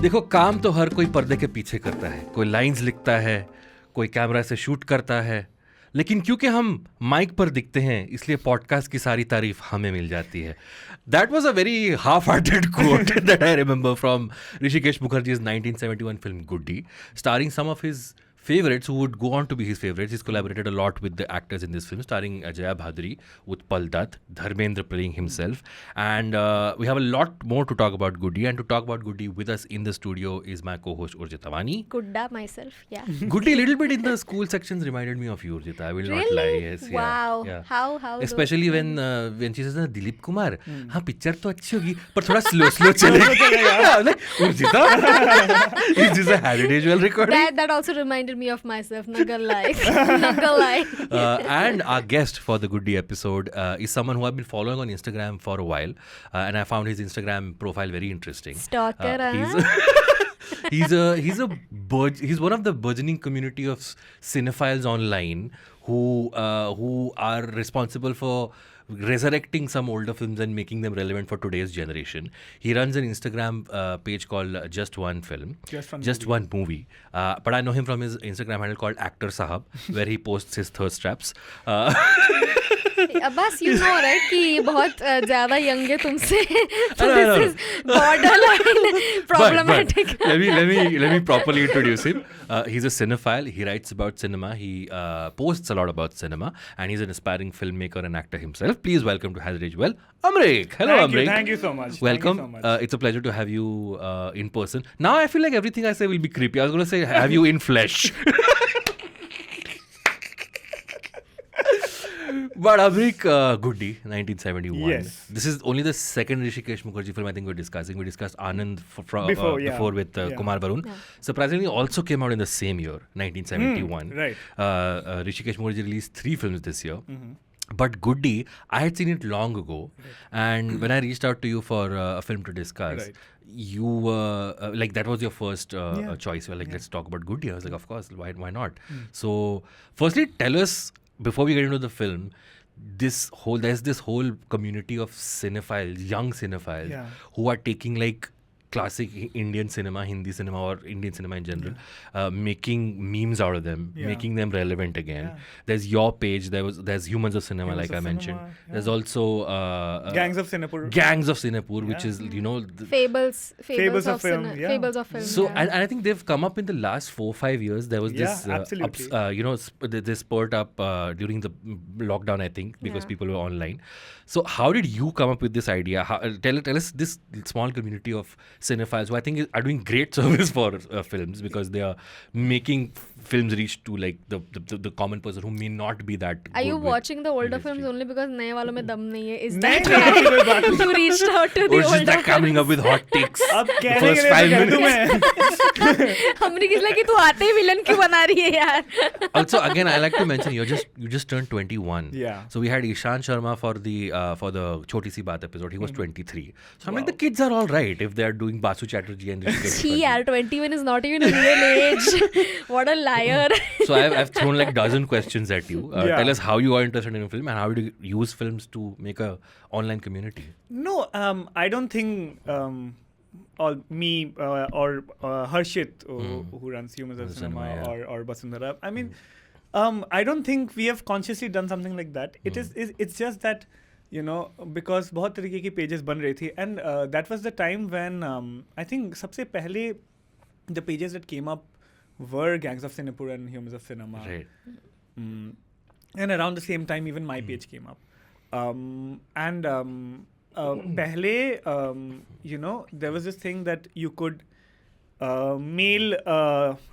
देखो, काम तो हर कोई पर्दे के पीछे करता है. कोई लाइंस लिखता है, कोई कैमरा से शूट करता है, लेकिन क्योंकि हम माइक पर दिखते हैं इसलिए पॉडकास्ट की सारी तारीफ हमें मिल जाती है. That was a very half-hearted quote that I remember from Rishikesh Mukherjee's 1971 film Goody, starring some of his favorites who would go on to be his favorites. He's collaborated a lot with the actors in this film, starring Ajaya Bhadri, Utpal Dutt, Dharmendra playing himself. And we have a lot more to talk about Goody. And to talk about Goody with us in the studio is my co-host Urjita Wani. Gudda myself, yeah. Goody a little bit in the school sections reminded me of you, Urjita. I will not lie. Yes, Wow. Yeah. How Especially when she says Dilip Kumar, हाँ picture तो अच्छी होगी पर थोड़ा slow चलेगा. Like Urjita, is this a Harry Well recording? that also reminded me of myself, Nagal lie. And our guest for the Goody episode is someone who I've been following on Instagram for a while, and I found his Instagram profile very interesting. Stalker, He's one of the burgeoning community of cinephiles online who are responsible for resurrecting some older films and making them relevant for today's generation. He runs an Instagram page called Just One Film, Just One Movie. But I know him from his Instagram handle called Actor Sahab, where he posts his thirst traps. Abbas, you know, right, कि ये बहुत ज़्यादा young है तुमसे. So this is borderline problematic. But let me properly introduce him. He's a cinephile. He writes about cinema. He posts a lot about cinema, and he's an aspiring filmmaker and actor himself. Please welcome to Has It Aged Well, Amrik. Hello, Amrik. Thank you so much. Welcome. Thank you so much. It's a pleasure to have you in person. Now I feel like everything I say will be creepy. I was going to say have you in flesh. But Amrik, Goody, 1971. Yes. This is only the second Rishikesh Mukherjee film I think we're discussing. We discussed Anand Before with Kumar Barun. Yeah. Surprisingly, also came out in the same year, 1971. Right. Rishikesh Mukherjee released 3 films this year. Mm-hmm. But Goody, I had seen it long ago. Right. And when I reached out to you for a film to discuss, right, you were like, that was your first choice. You were like, let's talk about Goody. I was like, of course, why not? So, firstly, tell us, before we get into the film, there's this whole community of cinephiles, young cinephiles, who are taking like classic Indian cinema, Hindi cinema, or Indian cinema in general, making memes out of them, making them relevant again. There's your page. There's Humans of Cinema, like I mentioned. There's also Gangs of Sinapur. Gangs of Sinapur, which is, you know, Fables of film. Fables of film. So and I think they've come up in the last 4-5 years. There was this this spurt up during the lockdown, I think, because people were online. So how did you come up with this idea? Tell us this small community of cinephiles who I think are doing great service for films, because they are making films reach to like the common person who may not be that. Are you watching the older films only because नए वालों में दम नहीं है? Is that why you reached out to the older films? Or just coming up with hot takes. अब कहने के लिए तो मैं हमने किस लगी तू आते ही विलन क्यों बना रही है यार? Also, again, I like to mention you just turned 21. Yeah. So we had Ishan Sharma for the Choti Si Baat episode. He was 23. So I'm like, the kids are all right if they are doing Basu Chatterjee and Rishikesh Mukherjee. यार 21 is not even a real age. What a liar. So I've thrown like dozen questions at you. Tell us how you got interested in film and how do you use films to make a online community? No, I don't think or Harshit, who runs Humans of Cinema, or Basundhara. I mean, I don't think we have consciously done something like that. It's just that, you know, because बहुत तरीके की pages बन रही थी, and that was the time when I think सबसे पहले the pages that came up were Gangs of Sinapur and Humans of Cinema. Right. And around the same time, even my page came up. Pehle, you know, there was this thing that you could mail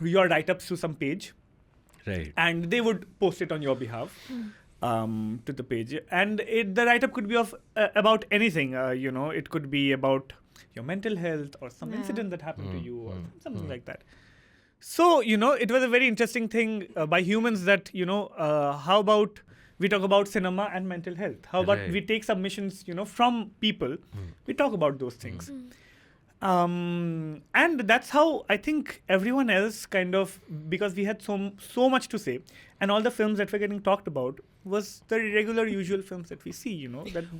your write-ups to some page. Right. And they would post it on your behalf to the page. And the write-up could be of about anything. You know, it could be about your mental health or some incident that happened to you or something like that. So, you know, it was a very interesting thing by humans that, you know, how about we talk about cinema and mental health? How about we take submissions, you know, from people, we talk about those things. And that's how I think everyone else kind of, because we had so much to say, and all the films that were getting talked about, was the regular usual films that we see,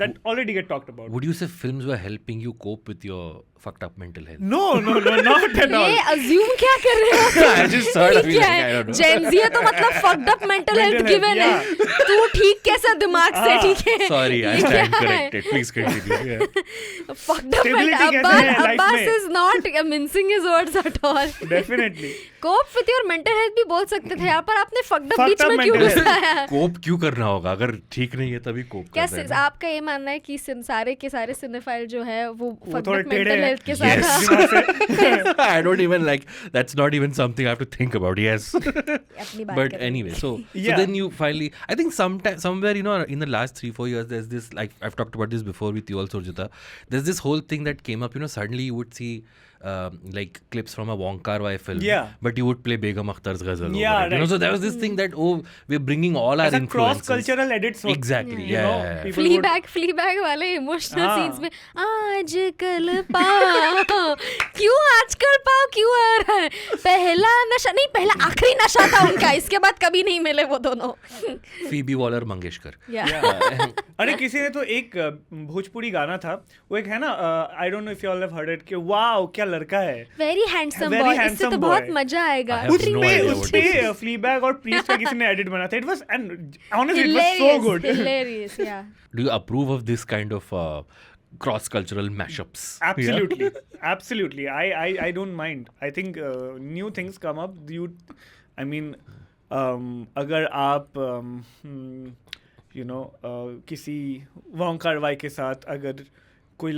that already get talked about. Would you say films were helping you cope with your fucked up mental health? No, not at all. ये assume क्या कर रहे हो? I just thought of ठीक it, है, I don't know. Gen Z है तो मतलब fucked up mental health Mental given health, है. तू ठीक कैसा दिमाग से ठीक है? Sorry, I ये stand क्या है? corrected. Please continue. Yeah. Fucked up Stability mental. कैसे है life Abbas में? is not mincing his words at all. Definitely. Cope with your mental health भी बोल सकते थे यहाँ पर आपने fucked up Fucked बीच up में क्यों mental health. घुसाया? कोप क्यों करना होगा? अगर ठीक नहीं है तभी कोप क्या करना है ना? आपका ये मानना है कि सारे के सारे सिनेफाइल जो है वो fucked थोड़े up टेढ़े mental हैं। health के साथ Yes. I don't even like. That's not even something I have to think about. Yes. अपनी बात But कर रहे हैं। anyway, so Yeah. then you finally, I think somewhere, in the last 3-4 years, there's this, like I've talked about this before with you also, Jita. There's this whole thing that came up, suddenly you would see like clips from a Wong Kar-wai film, Yeah. but you would play Begum Akhtar's ghazal Yeah, over it. right. So there was this thing that, we're bringing all our ऐसा influences. cross-cultural edits होते- Exactly, you know, yeah. people would- फ्लीबैग वाले emotional हाँ। Scenes में आजकल पाओ क्यों आ रहा है पहला आखिरी नशा था उनका इसके बाद कभी नहीं मिले वो दोनों Phoebe Waller-Mangeshkar. अरे किसी ने तो एक भोजपुरी गाना था वो एक है ना I don't know if you all have heard it कि वाओ क्या लड़का है वेरी हैंडसम Very बॉय इससे handsome तो बहुत boy. मजा आएगा I have no idea what उसपे फ्लीबैग और प्रीस्ट का किसी ने एडिट बना था it was and honestly it was so good hilarious yeah Do you approve of this kind of cross-cultural mashups? Absolutely, absolutely. I don't mind. I think new things come up. I mean, अगर आप किसी Wong car-Y के साथ अगर कोई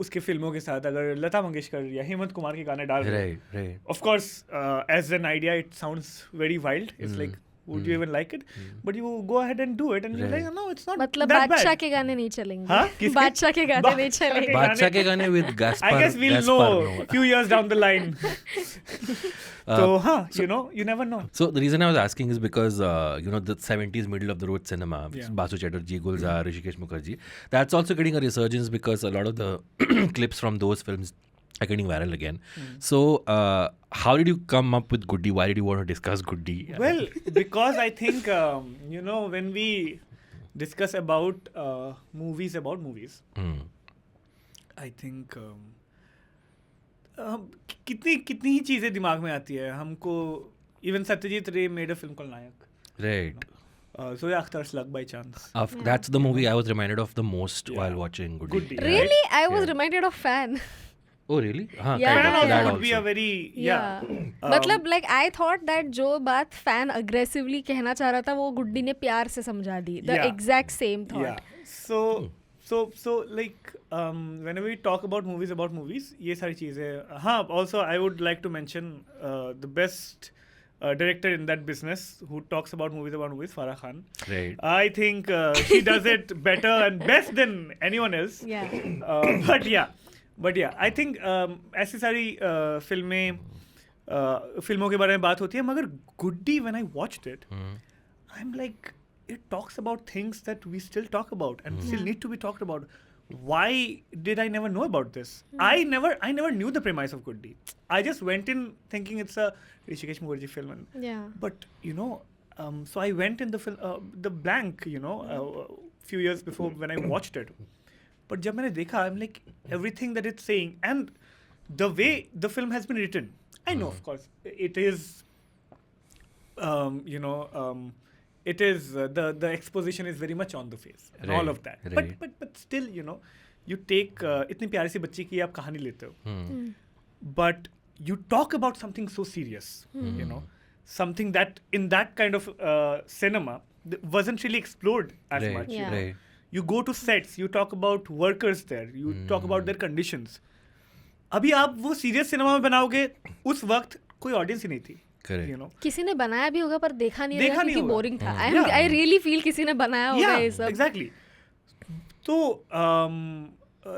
उसके फिल्मों के साथ अगर लता मंगेशकर या हेमंत कुमार के गाने डाल रहे Right, right. of course as an idea it sounds very wild. It's like would you even like it? But you go ahead and do it and you're like no it's not मतलब that बादशाह bad. के गाने नहीं चलेंगे हाँ? किसके? बादशाह के गाने नहीं चलेंगे बादशाह के गाने with Gaspar. I guess we'll Gaspar know Noé. few years down the line. So, you never know. So the reason I was asking is because the 70s middle of the road cinema, Yeah. Basu Chatterjee, Gulzar, Rishikesh Mukherjee, that's also getting a resurgence because a lot of the clips from those films are getting viral again. So how did you come up with Goody? Why did you want to discuss Goody? Well, because I think when we discuss about movies, I think कितनी ही चीज़ें दिमाग में आती है हमको. Even Satyajit Ray made a film called Nayak. Right. Zoya Akhtar's Luck by Chance. That's the movie I was reminded of the most while watching Goody. Goody. really I was Yeah. reminded of Fan Oh really? Yeah. Kind Fan of that would be a also. very मतलब like I thought that जो बात fan aggressively कहना चाह रहा था वो गुड्डी ने प्यार से समझा दी the Yeah. exact same thought Yeah. So like whenever we talk about movies ये सारी चीज़ें हाँ also I would like to mention the best director in that business who talks about movies Farah Khan. Right. I think she does it better and best than anyone else. yeah But yeah I think ऐसी सारी फिल्मों के बारे में बात होती है मगर गुड्डी when I watched it I'm like it talks about things that we still talk about and still need to be talked about. Why did I never know about this? I never knew the premise of Goody. I just went in thinking it's a Rishikesh Mukherjee film yeah but so I went in the film the blank few years before when I watched it. But जब मैंने देखा I'm like everything that it's saying and the way the film has been written. I know of course it is it is the exposition is very much on the face and all of that. Right. But still you take इतनी प्यारी सी बच्ची की आप कहानी लेते हो. But you talk about something so serious, something that in that kind of cinema wasn't really explored as Right. much. Yeah. Right. You go to sets, you talk about workers there, you talk about their conditions. अभी आप वो serious cinema में बनाओगे उस वक्त कोई audience ही नहीं थी. Correct. किसी ने बनाया भी होगा पर देखा नहीं देखा होगा नहीं क्योंकि होगा. बोरिंग था Yeah. I really feel किसी ने बनाया होगा ये सब exactly. तो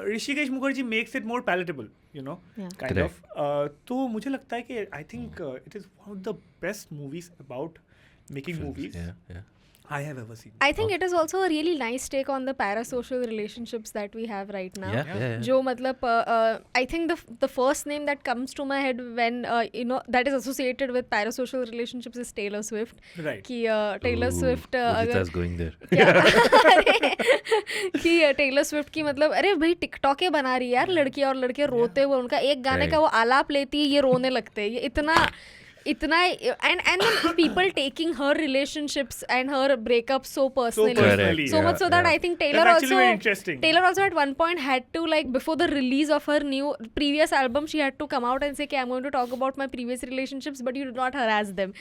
Rishikesh Mukherjee makes it more palatable, Yeah. kind Correct. of. तो मुझे लगता है कि I think it is one of the best movies about making Films, movies. Yeah. I have ever seen. I think it is also a really nice take on the parasocial relationships that we have right now. Yeah. जो मतलब I think the first name that comes to my head when that is associated with parasocial relationships is Taylor Swift. Right. कि Taylor Swift Udita's going there. कि Taylor Swift की मतलब अरे भाई टिकटॉके बना रही है यार लड़की और लड़के रोते हुए उनका एक गाने का वो आलाप लेती है ये रोने लगते हैं ये इतना and then people taking her relationships and her breakups so personally, personally, so much so that I think Taylor That's actually also very interesting. Taylor also at one point had to, like, before the release of her previous album, she had to come out and say okay, I'm going to talk about my previous relationships but you do not harass them.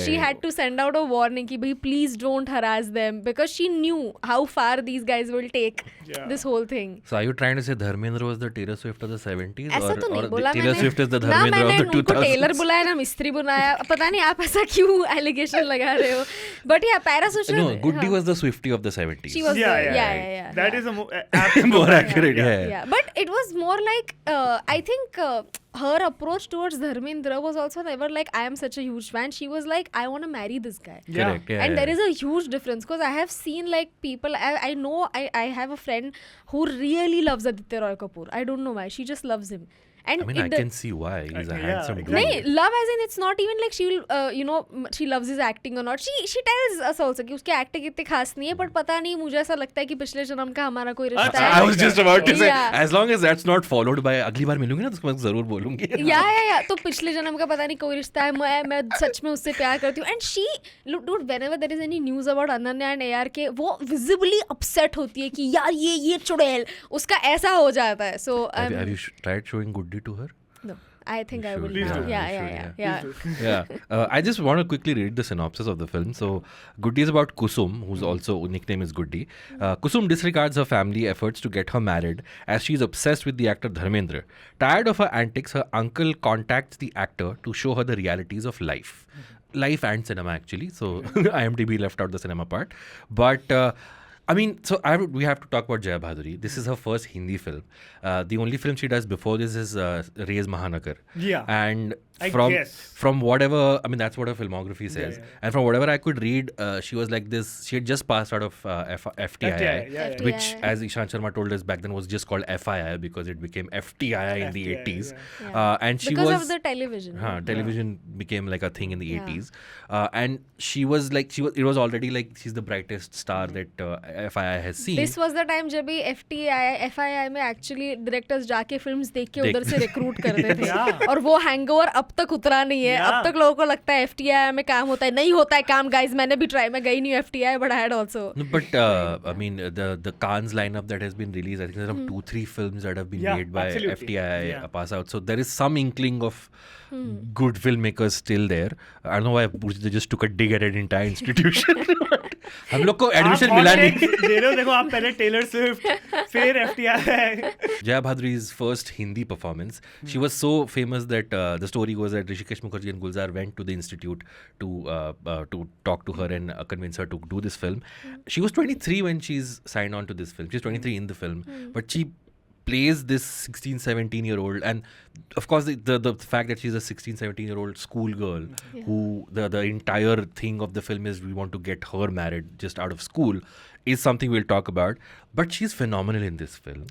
She had to send out a warning ki bhai please don't harass them, because she knew how far these guys will take this whole thing. So are you trying to say Dharmendra was the Taylor Swift of the 70s? ऐसा तो नहीं बोला Taylor मैंने. Swift is the ना Dharmendra मैंने of the उनको 2000s? Taylor बुलाया ना मिस्त्री बुलाया पता नहीं आप ऐसा क्यों एलिगेशन लगा रहे हो बट या parasocial No, Goody was the Swiftie of the 70s. she was Yeah. That is a more accurate, yeah. yeah but it was more like I think her approach towards Dharmendra was also never like I am such a huge fan. She was like I want to marry this guy. Correct, yeah. And there is a huge difference because I have seen like people I know I have a friend who really loves Aditya Roy Kapoor. I don't know why, she just loves him. And I mean, I can see why. He's a handsome dude. नहीं love as in it's not even like she will she loves his acting or not. She tells us also कि उसकी acting इतनी खास नहीं है but पता नहीं मुझे ऐसा लगता है कि पिछले जन्म का हमारा कोई रिश्ता है. I was just about to say, Yeah. as long as that's not followed by अगली बार मिलूंगी ना तो उसको मैं जरूर बोलूंगी. या तो पिछले जन्म का पता नहीं कोई रिश्ता है मैं सच में उससे प्यार करती हूँ. And she dude whenever there is any news about Ananya and AR के वो visibly upset होती है कि यार ये चुड़ैल उसका ऐसा हो जाता है. So Have you tried showing Goody to her? no, I think I will Please now. do. Yeah. Yeah. I just want to quickly read the synopsis of the film. So, Goody is about Kusum, whose also nickname is Goody. Kusum disregards her family efforts to get her married as she is obsessed with the actor Dharmendra. Tired of her antics, her uncle contacts the actor to show her the realities of life. Life and cinema, actually. So, IMDb left out the cinema part. But... I mean, so we have to talk about Jaya Bhaduri. This is her first Hindi film. The only film she does before this is Rez Mahanagar. Yeah. And I guess. from whatever, I mean, that's what her filmography says. Yeah. And from whatever I could read, she was like this, she had just passed out of FTII, yeah. which, as Ishan Sharma told us back then, was just called FII because it became FTII in the FTII, 80s. Yeah. And she because was... of the television. television became like a thing in the Yeah. 80s. And she was like, it was already like, she's the brightest star that FII has seen. This was the time जब भी FII में actually directors जाके films देख के उधर से recruit करते थे. Yeah. और वो hangover अब तक उतरा नहीं है. अब तक लोगों को लगता है FTI में काम होता है. नहीं होता है काम guys. मैंने भी try, मैं गई नहीं FTI but I had also. No, but I mean, the Cannes lineup that has been released, I think there are 2-3 films that have been made by absolutely. FTI pass out. So there is some inkling of good filmmakers still there. I don't know why they just took a dig at an entire institution. हम लोग को admission मिला नहीं. देखो आप पहले Taylor Swift फिर FTI. Jaya Bhaduri's first Hindi performance, she was so famous that the story goes that Rishikesh Mukherjee and Gulzar went to the institute to talk to her and convince her to do this film. She was 23 when she's signed on to this film. She's 23 in the film, but she plays this 16-17-year-old, and of course the fact that she's a 16-17-year-old schoolgirl who the entire thing of the film is we want to get her married just out of school is something we'll talk about. But she's phenomenal in this film.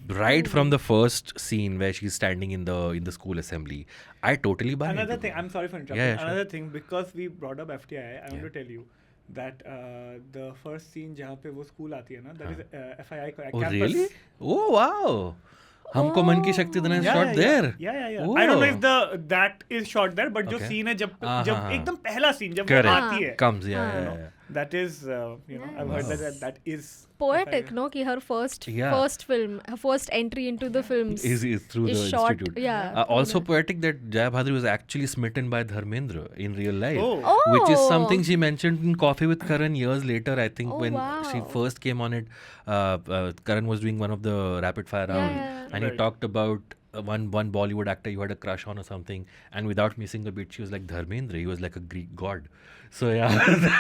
Right from the first scene where she's standing in the school assembly, I totally buy Another into thing, it. I'm sorry for interrupting. Yeah, sure. Another thing, because we brought up FTI, I want to tell you that the first scene जहाँ पे वो school आती है ना, that is FII Oh campus. really? Oh wow! हमको मन की शक्ति देना shot there. Yeah. Oh. I don't know if that is shot there, but जो Okay. scene है जब हाँ. एकदम पहला scene जब वो Correct. आती है. Comes, yeah. That is, I've heard that is Poetic, no? कि her first film, her first entry into the films Is through is the shot, institute. yeah. Also poetic that Jaya Bhaduri was actually smitten by Dharmendra in real life. Oh. Which is something she mentioned in Coffee with Karan years later, I think, when she wow. first came on it. Karan was doing one of the rapid fire round, and he Right. talked about one Bollywood actor you had a crush on or something, and without missing a beat, she was like Dharmendra. He was like a Greek god. So yeah,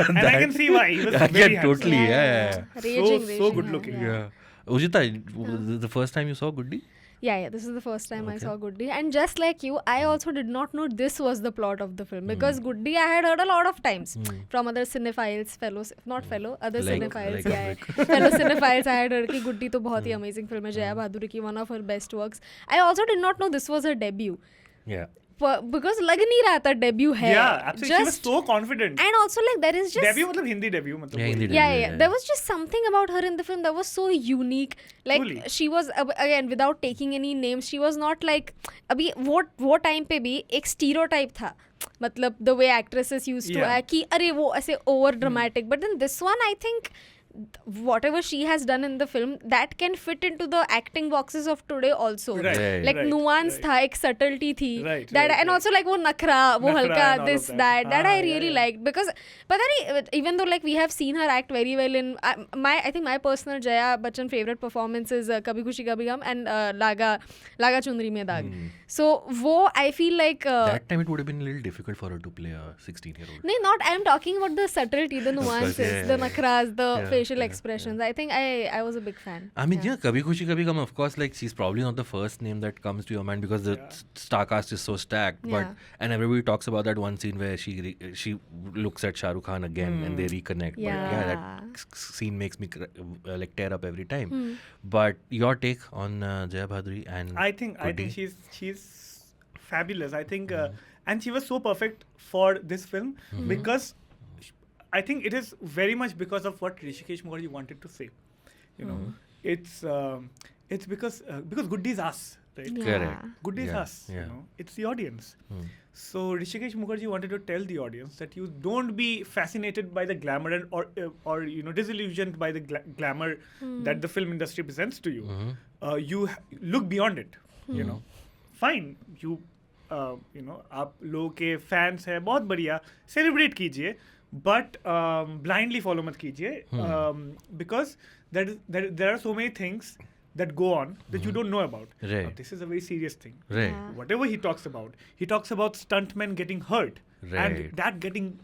And I can see why. He was I very can totally, handsome. yeah. Raging, So good looking. Yeah. Ujita, the first time you saw Goody? Yeah, this is the first time I Okay. saw Goody. And just like you, I also did not know this was the plot of the film. Because Goody I had heard a lot of times from other cinephiles, other Like- cinephiles. like yeah, Amrik. fellow cinephiles, I had heard कि Goody तो बहुत ही amazing film है, Jaya Bhaduri की, one of her best works. I also did not know this was her debut. Yeah. Because लग नहीं रहा था debut है. Yeah, absolutely. She was so confident. And also like there is just... Debut मतलब Hindi debut मतलब. Yeah, वही. Hindi Yeah. There was just something about her in the film that was so unique. Like Truly. she was again without taking any names, she was not like अभी वो time पे भी एक stereotype था. मतलब the way actresses used to Yeah. act कि अरे वो ऐसे over dramatic. But then this one I think whatever she has done in the film that can fit into the acting boxes of today also. Right. Like right, nuance right. था, एक subtlety थी. Right, That right, and right. also like वो नखरा, वो Nakhra हल्का and all this of that that. I Yeah, really yeah. liked because पता नहीं even though like we have seen her act very well in I think my personal Jaya Bachchan favorite performance is Kabhi Khushi Kabhi Gum and Laga Chundri Mein Daag. So वो I feel like That time it would have been a little difficult for her to play a 16-year-old. no, not I'm talking about the subtlety, the nuances, yeah, the yeah. nakras, the Yeah, facial yeah, expressions. I think I was a big fan. I mean, yeah, Kabhi Khushi Kabhi Gum, of course, like she's probably not the first name that comes to your mind because the star cast is so stacked. But Yeah. and everybody talks about that one scene where she looks at Shah Rukh Khan again and they reconnect. But yeah, Yeah. that scene makes me like tear up every time. But your take on Jaya Bhaduri and I think Goody? she's fabulous. I think and she was so perfect for this film because I think it is very much because of what Hrishikesh Mukherjee wanted to say. You know, it's because Goody is us, right? Yeah. Correct. Goody is Yeah, us. yeah. You know, it's the audience. So Hrishikesh Mukherjee wanted to tell the audience that you don't be fascinated by the glamour and or you know disillusioned by the glamour that the film industry presents to you. You look beyond it. You know, fine. You know, आप लोगों के fans हैं बहुत बढ़िया celebrate कीजिए but blindly follow मत कीजिए because there are so many things that go on that you don't know about. Right. Now, this is a very serious thing. Right. Yeah. Whatever he talks about stuntmen getting hurt Right. and that getting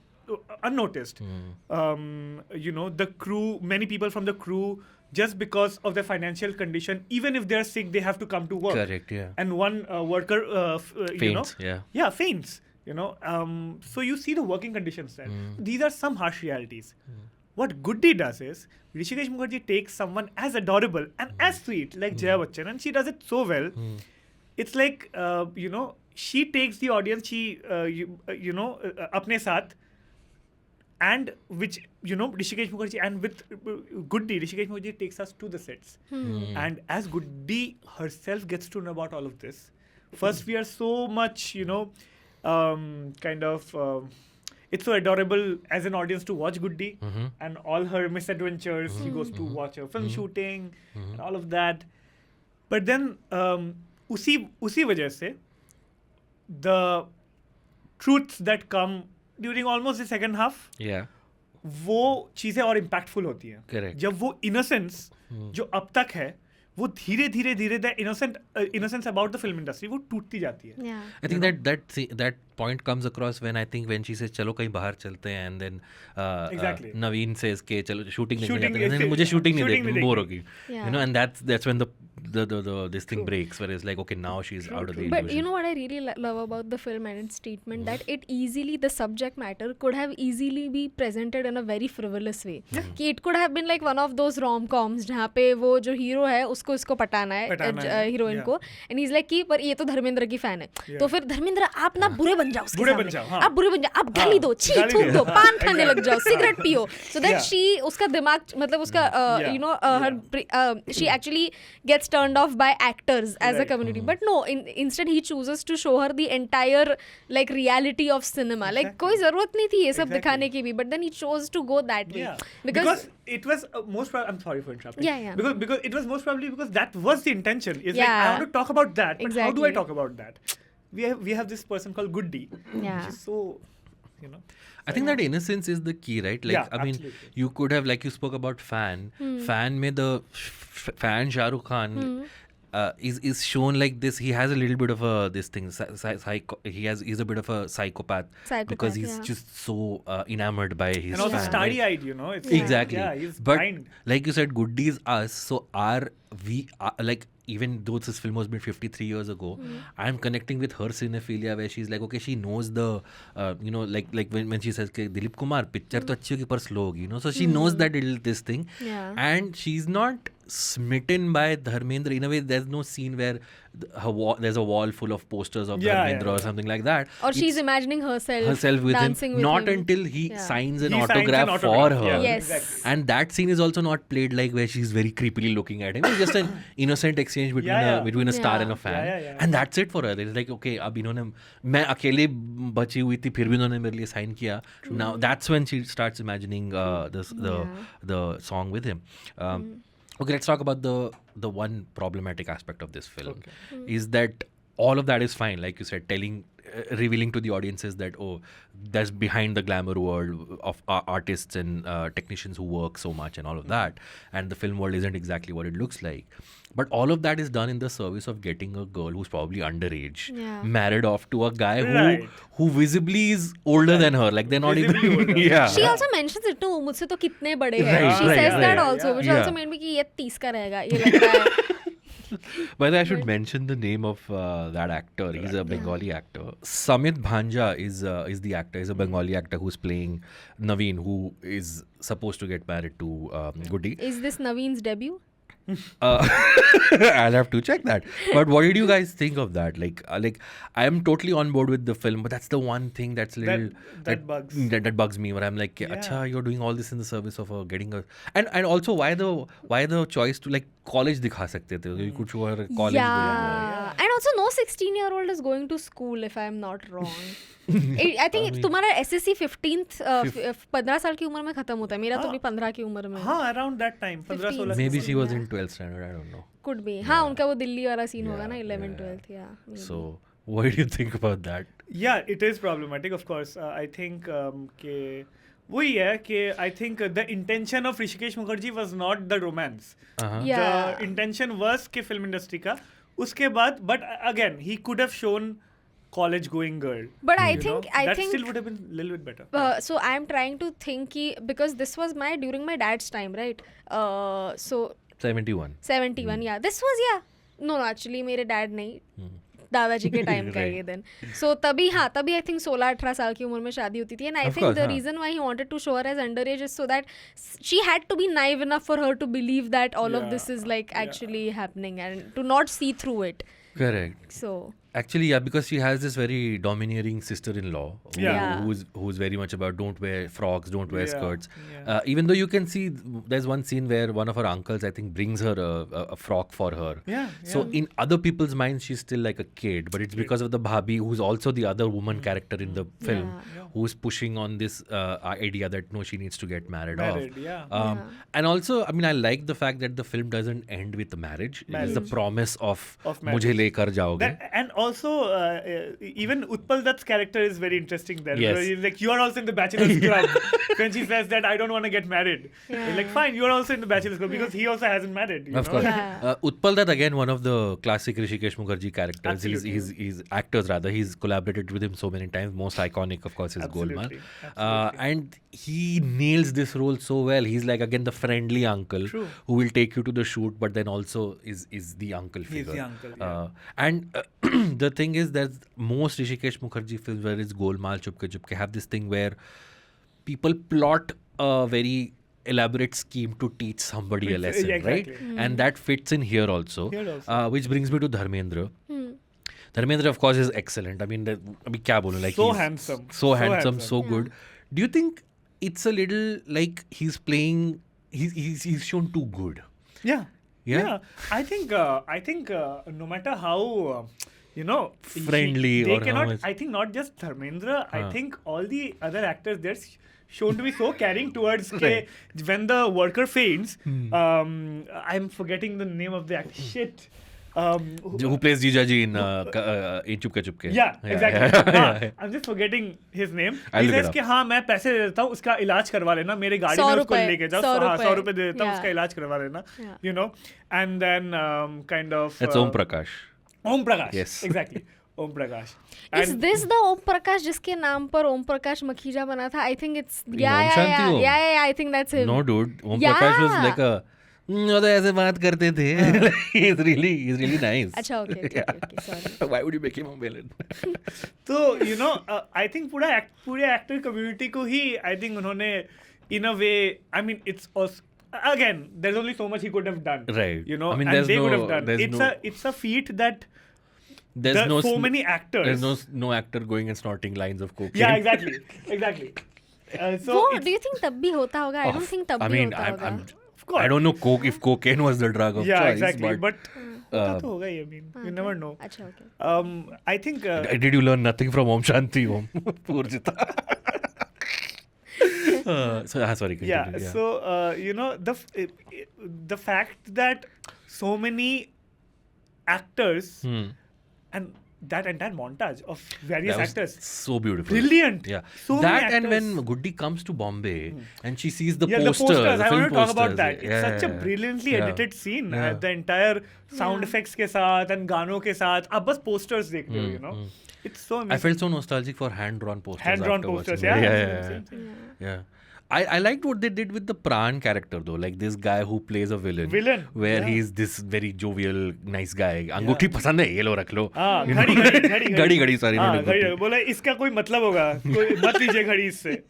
unnoticed. You know, the crew, many people from the crew, just because of their financial condition, even if they're sick, they have to come to work. Correct, yeah. And one worker, you know, Faints, yeah, faints. You know, so you see the working conditions there. These are some harsh realities. What Goody does is Hrishikesh Mukherjee takes someone as adorable and as sweet like Jaya Bachchan, and she does it so well. It's like you know, she takes the audience, you know, apne saath, and which you know Hrishikesh Mukherjee and with Goody, Hrishikesh Mukherjee takes us to the sets, and as Goody herself gets to know about all of this, first we are so much, you know, kind of. It's so adorable as an audience to watch Goody and all her misadventures. She goes to watch her film shooting and all of that. But then, उसी वजह से, the truths that come during almost the second half, Yeah. वो चीज़ें और impactful होती हैं. Correct. जब वो innocence जो अब तक है, वो धीरे धीरे the innocence about the film industry वो टूटती जाती है. Yeah. I think that point comes across when she says चलो कहीं बाहर चलते हैं and then Exactly. Naveen says के चलो shooting देखने Shooting जाते हैं and then देखते- मुझे shooting नहीं shooting देखनी नहीं बोर देखनी. होगी. Yeah. You know, and that's when the this thing breaks where it's like okay now she's out of the But illusion. you know what I really love about the film and its treatment, that it easily, the subject matter could have easily be presented in a very frivolous way. कि it could have been like one of those rom-coms जहाँ पे वो जो hero है उसको इसको पटाना है हीरोइन को, and he's like कि पर ये तो धर्मेंद्र की fan है, तो फिर धर्मेंद्र आप ना बुरे बन जाओ उसके बुरे बन सामने, जाओ, हाँ. आप बुरे बन जाओ, आप गाली दो, छी गाली थूक दो. दो, पान खाने लग जाओ, सिगरेट पियो, so that Yeah. she उसका दिमाग मतलब उसका you know her she actually gets turned off by actors as a Right. community, but no, instead he chooses to show her the entire like reality of cinema. Like Exactly. कोई जरूरत नहीं थी ये सब Exactly. दिखाने की भी, but then he chose to go that way. Yeah, because it was most probably. I'm sorry for interrupting. Yeah, yeah. Because it was most probably because that was the intention. It's like Yeah. I want to talk about that, but how do I Exactly. talk about that? We have this person called Goody. Yeah. She's so, you know. I think that innocence is the key, right? Like, Yeah, I mean, absolutely. you could have, like you spoke about Fan. Fan में the fan Shah Rukh Khan is shown like this. He has a little bit of a this thing. He's a bit of a psychopath because he's yeah. just so enamored by his And also fan. starry-eyed, you know. It's Exactly. Yeah, he's but blind. like you said, Goody is us. So we like even though this film was made 53 years ago, I'm connecting with her cinephilia where she's like, okay, she knows the, like when she says, okay, Dilip Kumar, picture to achhi hogi par slow hogi, so she knows that this thing. Yeah. And she's not smitten by Dharmendra. In a way, there's no scene where there's a wall full of posters of Dharmendra or something like that. Or she's imagining herself with dancing him. with Not him. until he signs an He signs autograph an for her. Yeah, Yes. exactly. And that scene is also not played like where she's very creepily looking at him. It's just an innocent exchange between a star and a fan. Yeah. And that's it for her. It's like, okay, अब इन्होंने मैं अकेले बची हुई थी फिर भी इन्होंने मेरे लिए sign किया. Now that's when she starts imagining the song with him. Okay, let's talk about the one problematic aspect of this film. Is that all of that is fine, like you said, revealing to the audiences that, oh, that's behind the glamour world of artists and technicians who work so much and all of that, and the film world isn't exactly what it looks like. But all of that is done in the service of getting a girl who's probably underage married off to a guy who visibly is older than her. Like, they're not Visibly even older. yeah. She also mentions it too, मुझसे तो कितने बड़े हैं. Right, She right, says that right. also, which Yeah. also made me कि ये 30 का रहेगा, ये लग रहा है. By the way, I should mention the name of that actor. He's a Bengali actor. Samit Bhanja is the actor. He's a Bengali actor who's playing Naveen, who is supposed to get married to Goody. Is this Naveen's debut? I'll have to check that. But what did you guys think of that? Like I am totally on board with the film, but that's the one thing that's little that bugs. That bugs me. Where I'm like, acha, you're doing all this in the service of getting a and also why the choice to like college दिखा सकते थे. You could show her college. Yeah. And also no 16-year-old is going to school, if I'm not wrong. I think तुम्हारा SSC 15th 15 साल की उम्र में खत्म होता है. मेरा तो भी 15 की उम्र में. हाँ, around that time, 15-16. Maybe she was in 12th standard. I don't know. Could be. हाँ, उनका वो दिल्ली वाला सीन होगा ना 11th 12th. Yeah. maybe. So what do you think about that? Yeah, it is problematic, of course. I think कि वही है कि I think the intention of Hrishikesh Mukherjee was not the romance. Yeah. The intention was कि film industry का उसके बाद, but again he could have shown college going girl. But I you know, think that still would have been a little bit better. So I'm trying to think कि because this was during my dad's time, right? So 71. 71, yeah. This was no actually मेरे dad नहीं. दादाजी के time का ये दिन. So तभी I think 16-18 साल की उम्र में शादी होती थी. And I think the reason why he wanted to show her as underage is so that she had to be naive enough for her to believe that all of this is like actually happening and to not see through it. Correct. So Actually, yeah, because she has this very domineering sister-in-law who's very much about don't wear frocks, don't wear skirts. Yeah. Even though you can see there's one scene where one of her uncles, I think, brings her a frock for her. Yeah. So in other people's minds, she's still like a kid, but it's because of the bhabhi, who's also the other woman character in the film, who's pushing on this idea that no, she needs to get married off. And also, I mean, I like the fact that the film doesn't end with the marriage. It is the promise of mujhe lekar jaoge. And also, even Utpal Dutt's character is very interesting there. Yes. He's like, you are also in the Bachelor's Club. When she says that, I don't want to get married. He's like, fine, you are also in the Bachelor's Club because he also hasn't married. You Of know? course. Yeah. Utpal Dutt, again, one of the classic Hrishikesh Mukherjee characters. Absolutely. He's actors, rather. He's collaborated with him so many times. Most iconic, of course, is Golmaal. And he nails this role so well. He's like, again, the friendly uncle who will take you to the shoot, but then also is the uncle figure. He's the uncle, yeah. And the thing is that most Hrishikesh Mukherjee films, where it's Golmaal, Chupke Chupke, have this thing where people plot a very elaborate scheme to teach somebody a lesson, right? And that fits in here also. Which brings me to Dharmendra. Dharmendra, of course, is excellent. I mean, kya bolu? Like, So he's handsome. So handsome, so good. Do you think it's a little like he's playing, he's shown too good? Yeah. Yeah? I think no matter how friendly they or cannot. how much. I think not just Dharmendra. I think all the other actors they're shown to be so caring towards when the worker faints. I'm forgetting the name of the actor. Shit. Who plays Jijaji in Chupke Chupke? Yeah, exactly. I'm just forgetting his name. He says कि हाँ मैं पैसे दे देता हूँ उसका इलाज करवा लेना मेरे गाड़ी में उसको लेके जाओ 100 रुपए दे देता हूँ उसका इलाज करवा लेना you know, and then kind of That's Om Prakash. Om Prakash. Yes. Exactly. Om Prakash. Is this the Om Prakash जिसके नाम पर Om Prakash Makhija बना था? I think it's Om Shanti Om. I think that's him. No, dude. Om Prakash was like a वो तो ऐसे बात करते थे. He's really nice. अच्छा okay, sorry. Why would you make him a villain? तो you know, I think पूरे actor community को ही I think उन्होंने in a way, I mean it's also, again there's only so much he could have done. Right. You know, I mean, and there's they no- could have done. there's It's a feat that There's there no are so sn- many actors. There's no actor going and snorting lines of cocaine. Yeah, exactly. So वो it's- do you think तब भी होता होगा? I don't think तब I भी mean, होता होगा. of course. I don't know if cocaine was the drug of Yeah, choice, exactly. But होता uh, तो होगा ही, I mean, you never know. अच्छा okay. I think did you learn nothing from Om Shanti Om? Purjita. Sorry. Continue. yeah. So you know, the fact that so many actors and that entire montage of various That was actors, so beautiful. brilliant. Yeah. So That many and when actors. Goody comes to Bombay and she sees the Yeah, poster, the posters. I film want to talk about posters. that. It's such a brilliantly Yeah. edited scene. Yeah. The entire sound effects के साथ and गानों के साथ आप बस posters देख रहे हो, you know. It's so amazing. I felt so nostalgic for hand-drawn posters. Hand-drawn after posters, watching yeah. it. Same. Yeah. I liked what they did with the Pran character though, like this guy who plays a villain. Where yeah. he's this very jovial, nice guy. अंगूठी पसंद है, ये लो रख लो. हाँ, You know? घड़ी, sorry. हाँ, not घड़ी अंगूठी. बोला इसका कोई मतलब होगा, कोई मत लीजिए घड़ी इससे.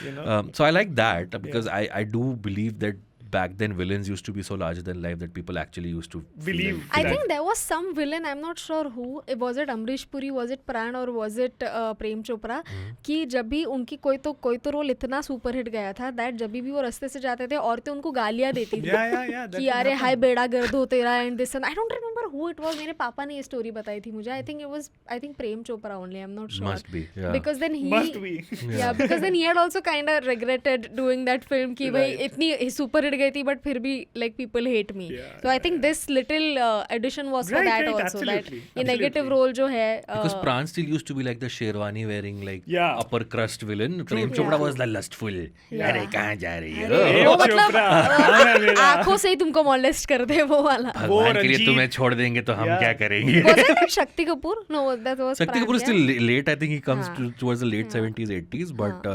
You know. So I like that because I do believe that back then villains used to be so larger than life that people actually used to Believe. I that. think there was some villain, I'm not sure who, was it Amrish Puri, was it Pran or was it Prem Chopra, कि जब भी उनकी कोई तो role इतना super hit गया था that जब भी वो रास्ते से जाते थे औरतें उनको गालियाँ देती थी Yeah. कि अरे हाय बेड़ा गर्द हो तेरा and this and I don't remember who it was. मेरे पापा ने ये स्टोरी बताई थी मुझे. I think Prem Chopra only, I'm not sure. Must be, yeah. Because then he Must be. Yeah, because then he had also kind of regretted doing that film कि भाई Right. इतनी सुपर हिट गई थी but फिर भी like people hate me. Yeah, So I think this little addition was for Right, that right, also, absolutely, that ये negative absolutely. role जो है Because Pran still used to be like the Sherwani wearing like Yeah. upper crust villain. Prem Yeah. Chopra was the lustful. Yeah. अरे कहाँ जा रही Hey, हो? वो मतलब Chopra, हाँ मेरा. आँखों से ही तुमको molest कर दे वो वाला. भगवान के लिए रंजीत. तुम्हें छोड़ देंगे तो हम Yeah. क्या करेंगे? Was it not Shakti Kapoor? No, that was Shakti Pran, Kapoor is yeah? still late. I think he comes हाँ. towards the late 70s, 80s. But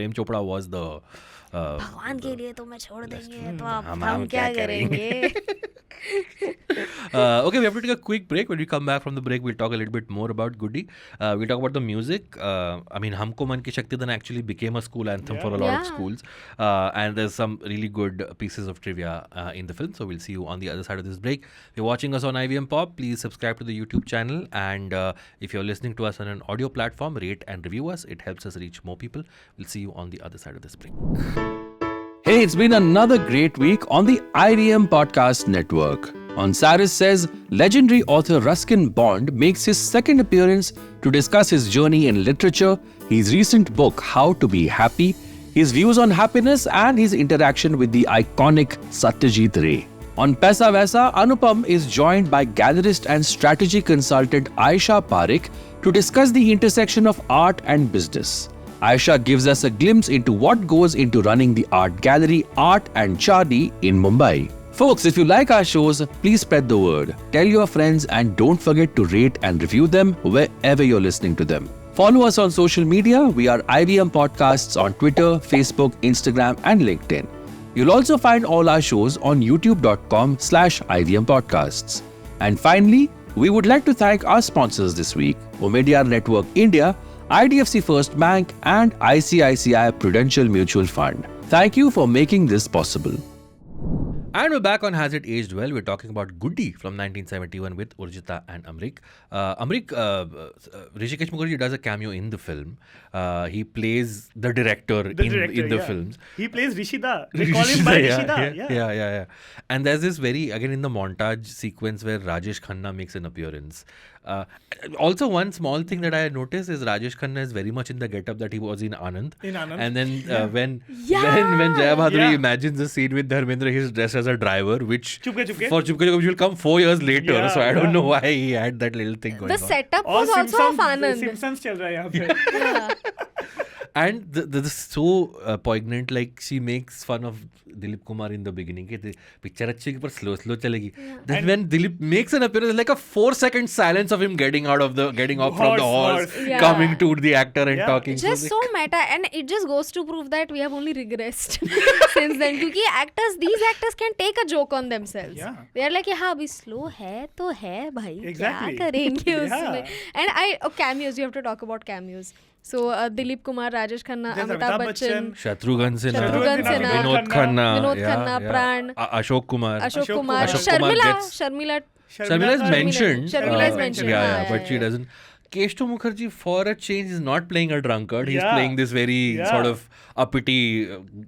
Prem Chopra was the. भगवान के लिए तो मैं छोड़ देंगे तो आप हम हम क्या क्या करेंगे? Okay, we have to take a quick break. When we come back from the break, we'll talk a little bit more about Goody. We'll talk about the music. I mean, Humko Man Ki Shakti then actually became a school anthem for a lot of Yeah. schools. And there's some really good pieces of trivia in the film. So we'll see you on the other side of this break. If you're watching us on IVM Pop, please subscribe to the YouTube channel. And if you're listening to us on an audio platform, rate and review us. It helps us reach more people. We'll see you on the other side of this break. Hey, it's been another great week on the IVM Podcast Network. On Saris Says, legendary author Ruskin Bond makes his second appearance to discuss his journey in literature, his recent book, How to Be Happy, his views on happiness, and his interaction with the iconic Satyajit Ray. On Paisa Vaisa, Anupam is joined by gallerist and strategy consultant Aisha Parekh to discuss the intersection of art and business. Aisha gives us a glimpse into what goes into running the art gallery Art and Chardi in Mumbai. Folks, if you like our shows, please spread the word. Tell your friends and don't forget to rate and review them wherever you're listening to them. Follow us on social media. We are IVM Podcasts on Twitter, Facebook, Instagram, and LinkedIn. You'll also find all our shows on youtube.com/IVM Podcasts. And finally, we would like to thank our sponsors this week, Omidyar Network India, IDFC First Bank, and ICICI Prudential Mutual Fund. Thank you for making this possible. And we're back on Has It Aged Well. We're talking about Goody from 1971 with Urjita and Amrik. Hrishikesh Mukherjee does a cameo in the film. He plays the director in the films. He plays Rishida. They call him by Rishida. Yeah. And there's this again in the montage sequence where Rajesh Khanna makes an appearance. Also, one small thing that I noticed is Rajesh Khanna is very much in the getup that he was in Anand. And then when Jaya Bhaduri imagines the scene with Dharmendra, he's dressed as a driver, which Chupke Chupke. for Chupke Chupke will come 4 years later. Yeah, so I don't know why he had that little thing going The on. setup और was also of Anand. Simpsons चल रहा है यहाँ पे. And this is so poignant. Like she makes fun of Dilip Kumar in the beginning. कि picture अच्छी है पर slow चलेगी. Then when Dilip makes an appearance, like a 4-second silence of him getting off from the horse, Yeah. coming to the actor and talking. Just so meta, and it just goes to prove that we have only regressed since then. Because these actors can take a joke on themselves. Yeah. They are like, हाँ अभी slow है तो है भाई, Exactly. क्या करेंगे Yeah. उसमें? And cameos, you have to talk about cameos. So Dilip Kumar, Rajesh Khanna, There's Amitabh Amitabh Bachchan, Shatrughan Sinha, Shatrughan Sinha, Vinod Khanna, Vinod yeah, Khanna, yeah. Pran, Ashok Kumar. Ashok Ashok Kumar, Kumar. Ashok Kumar Sharmila. Sharmila is mentioned. Sharmila is mentioned. Yeah, हाँ, but she doesn't. Keshto Mukherjee, for a change, is not playing a drunkard. He's Yeah. playing this very Yeah. sort of uppity,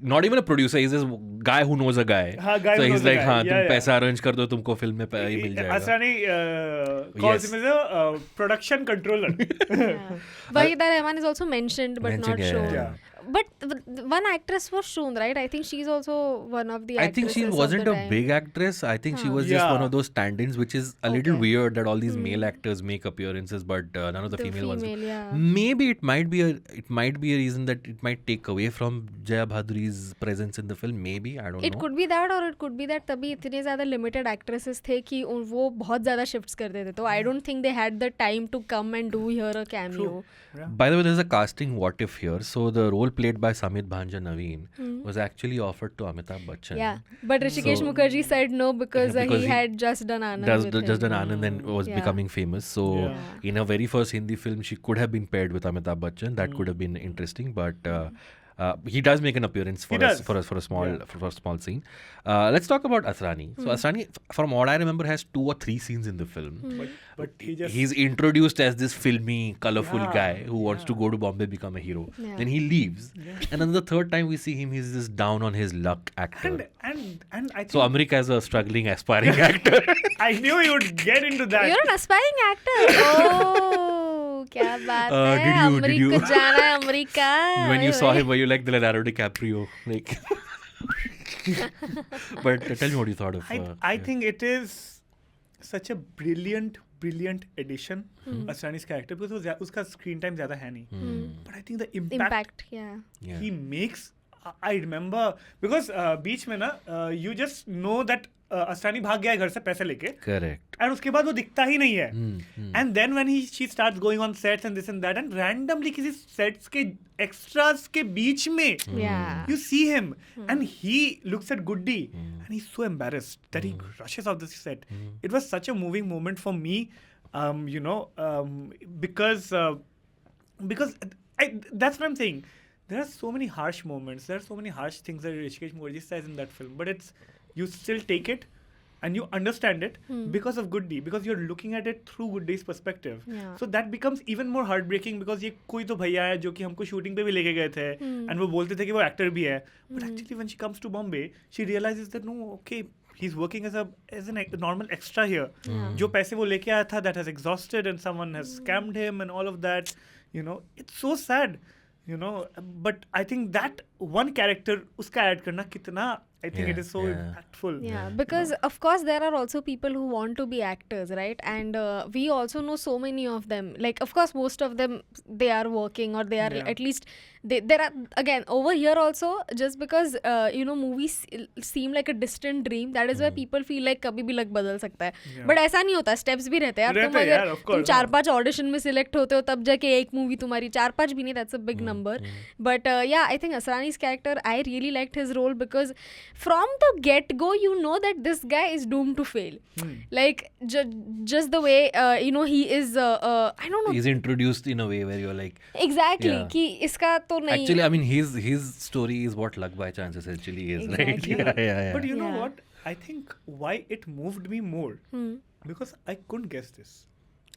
not even a producer. He's this guy who knows a guy. हाँ, guy So who he's knows a like, guy. हाँ, Yeah, तुम yeah. पैसा arrange कर दो, तुमको film में ये मिल जाएगा. Asrani calls Yes. him as a production controller. Vahida Rahman is also mentioned but Mentioned, not yeah, shown. yeah. But one actress was shown, right? I think she's also one of the I think she actresses wasn't of a the time. big actress. I think she was just Yeah. one of those stand-ins, which is a little Okay. weird that all these male actors make appearances, but none of the female ones. female, yeah. Maybe it might be a reason that it might take away from Jaya Bhaduri's presence in the film. Maybe I don't It know. could be that, or it could be that तभी इतने ज़्यादा limited actresses थे कि वो बहुत ज़्यादा shifts कर देते, तो I don't think they had the time to come and do here a cameo. By the way, there's a casting what if here. So the role played by Samit Bhanja Naveen was actually offered to Amitabh Bachchan. Yeah, but Rishikesh Mukherjee said no because Because he he had just done Anand. with Just him. an Anand and was Yeah. becoming famous. So Yeah. in her very first Hindi film, she could have been paired with Amitabh Bachchan. That could have been interesting, but he does make an appearance for He us does. for a small Yeah. for a small scene. Let's talk about Asrani. So Asrani, from what I remember, has 2 or 3 scenes in the film. But he just He's introduced as this filmy, colorful Yeah, guy who wants to go to Bombay, become a hero. Yeah. Then he leaves, and then the third time we see him, he's this down on his luck actor. and I think So America is a struggling, aspiring actor. I knew you would get into that. You're an aspiring actor. Oh, क्या बात है? did you- America जाना है America. When you ओए saw ओए. him, were you like the Leonardo DiCaprio? Like, but tell me what you thought of. I think it is such a brilliant addition Asrani's character because उसका screen time ज़्यादा है नहीं. But I think the Impact, yeah. Yeah. he makes. I remember because बीच में ना you just know that Asrani भाग गया है घर से पैसे लेके. Correct. And उसके बाद वो दिखता ही नहीं है. And then when she starts going on sets and this and that and randomly किसी sets के extras के बीच में Yeah. you see him and he looks at Goody and he's so embarrassed that he rushes off the set. It was such a moving moment for me, because that's what I'm saying. There are so many harsh moments. There are so many harsh things that Rishikesh Mukherjee says in that film, but you still take it and you understand it because of Goody, because you're looking at it through Goody's perspective. Yeah. So that becomes even more heartbreaking because ये कोई तो भैया है जो कि हमको shooting पे भी लेके गए थे and वो बोलते थे कि वो actor भी है. But actually when she comes to Bombay, she realizes that no, okay, he's working as a normal extra here. जो पैसे वो लेके आया था, that has exhausted and someone has scammed him and all of that. It's so sad. But I think that one character उसका add करना कितना, I think it is so impactful. Yeah, because of course there are also people who want to be actors, right? And we also know so many of them. Like, of course, most of them, they are working or they are at least, there are, again, over here also, just because, movies seem like a distant dream, that is why people feel like कभी भी लग बदल सकता है. But ऐसा नहीं होता, steps भी रहते हैं यार. तुम अगर तुम 4-5 audition में select होते हो तब जाके एक movie तुम्हारी 4-5 भी नहीं, that's a big number. But yeah, I think Asrani's character, I really liked his role because from the get-go, you know that this guy is doomed to fail. Like, just the way, he is, I don't know. He's introduced in a way where you're like. Exactly. Yeah. कि इसका तो नहीं. Actually, I mean, his story is what Luck by Chance essentially is, right? Exactly. Yeah. But you know Yeah. what? I think why it moved me more because I couldn't guess this.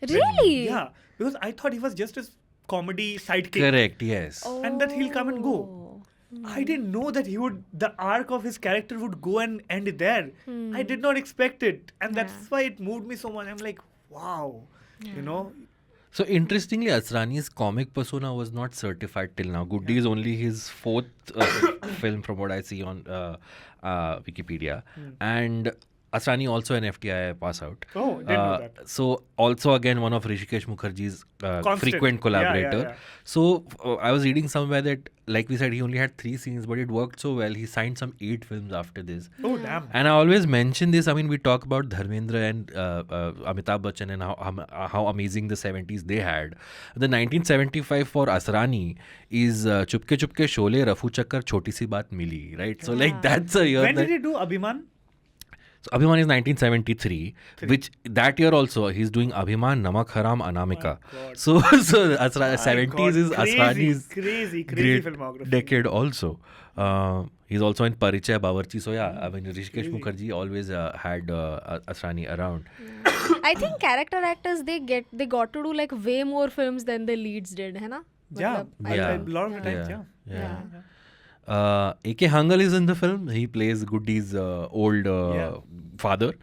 Really? Yeah, because I thought he was just a comedy sidekick. Correct. Yes. And that he'll come and go. Oh. I didn't know that the arc of his character would go and end there. I did not expect it. And that's why it moved me so much. I'm like, wow. So interestingly, Asrani's comic persona was not certified till now. Goody is only his 4th film from what I see on Wikipedia. And Asrani also an FTI pass out. Oh, didn't know that. So also again one of Rishikesh Mukherjee's Constant. frequent collaborator. Yeah. So I was reading somewhere that, like we said, he only had 3 scenes, but it worked so well. He signed some 8 films after this. Oh, damn. And I always mention this. I mean, we talk about Dharmendra and Amitabh Bachchan and how amazing the 70s they had. The 1975 for Asrani is Chupke Chupke Sholay, Rafu Chakkar, Choti Si Baat Mili, right? So like that's a year. When did he do Abhiman? So Abhiman is 1973, which that year also he's doing Abhiman, Namak Haram, Anamika. So 70s is Asrani's crazy great filmography. decade also. He's also in Parichay, Bawarchi. So yeah, I mean Rishikesh Mukherjee always had Asrani around. I think character actors they got to do like way more films than the leads did, है ना? Yeah, Yeah. a lot of the times, Yeah. A.K. Hangal is in the film. He plays Goodi's old father,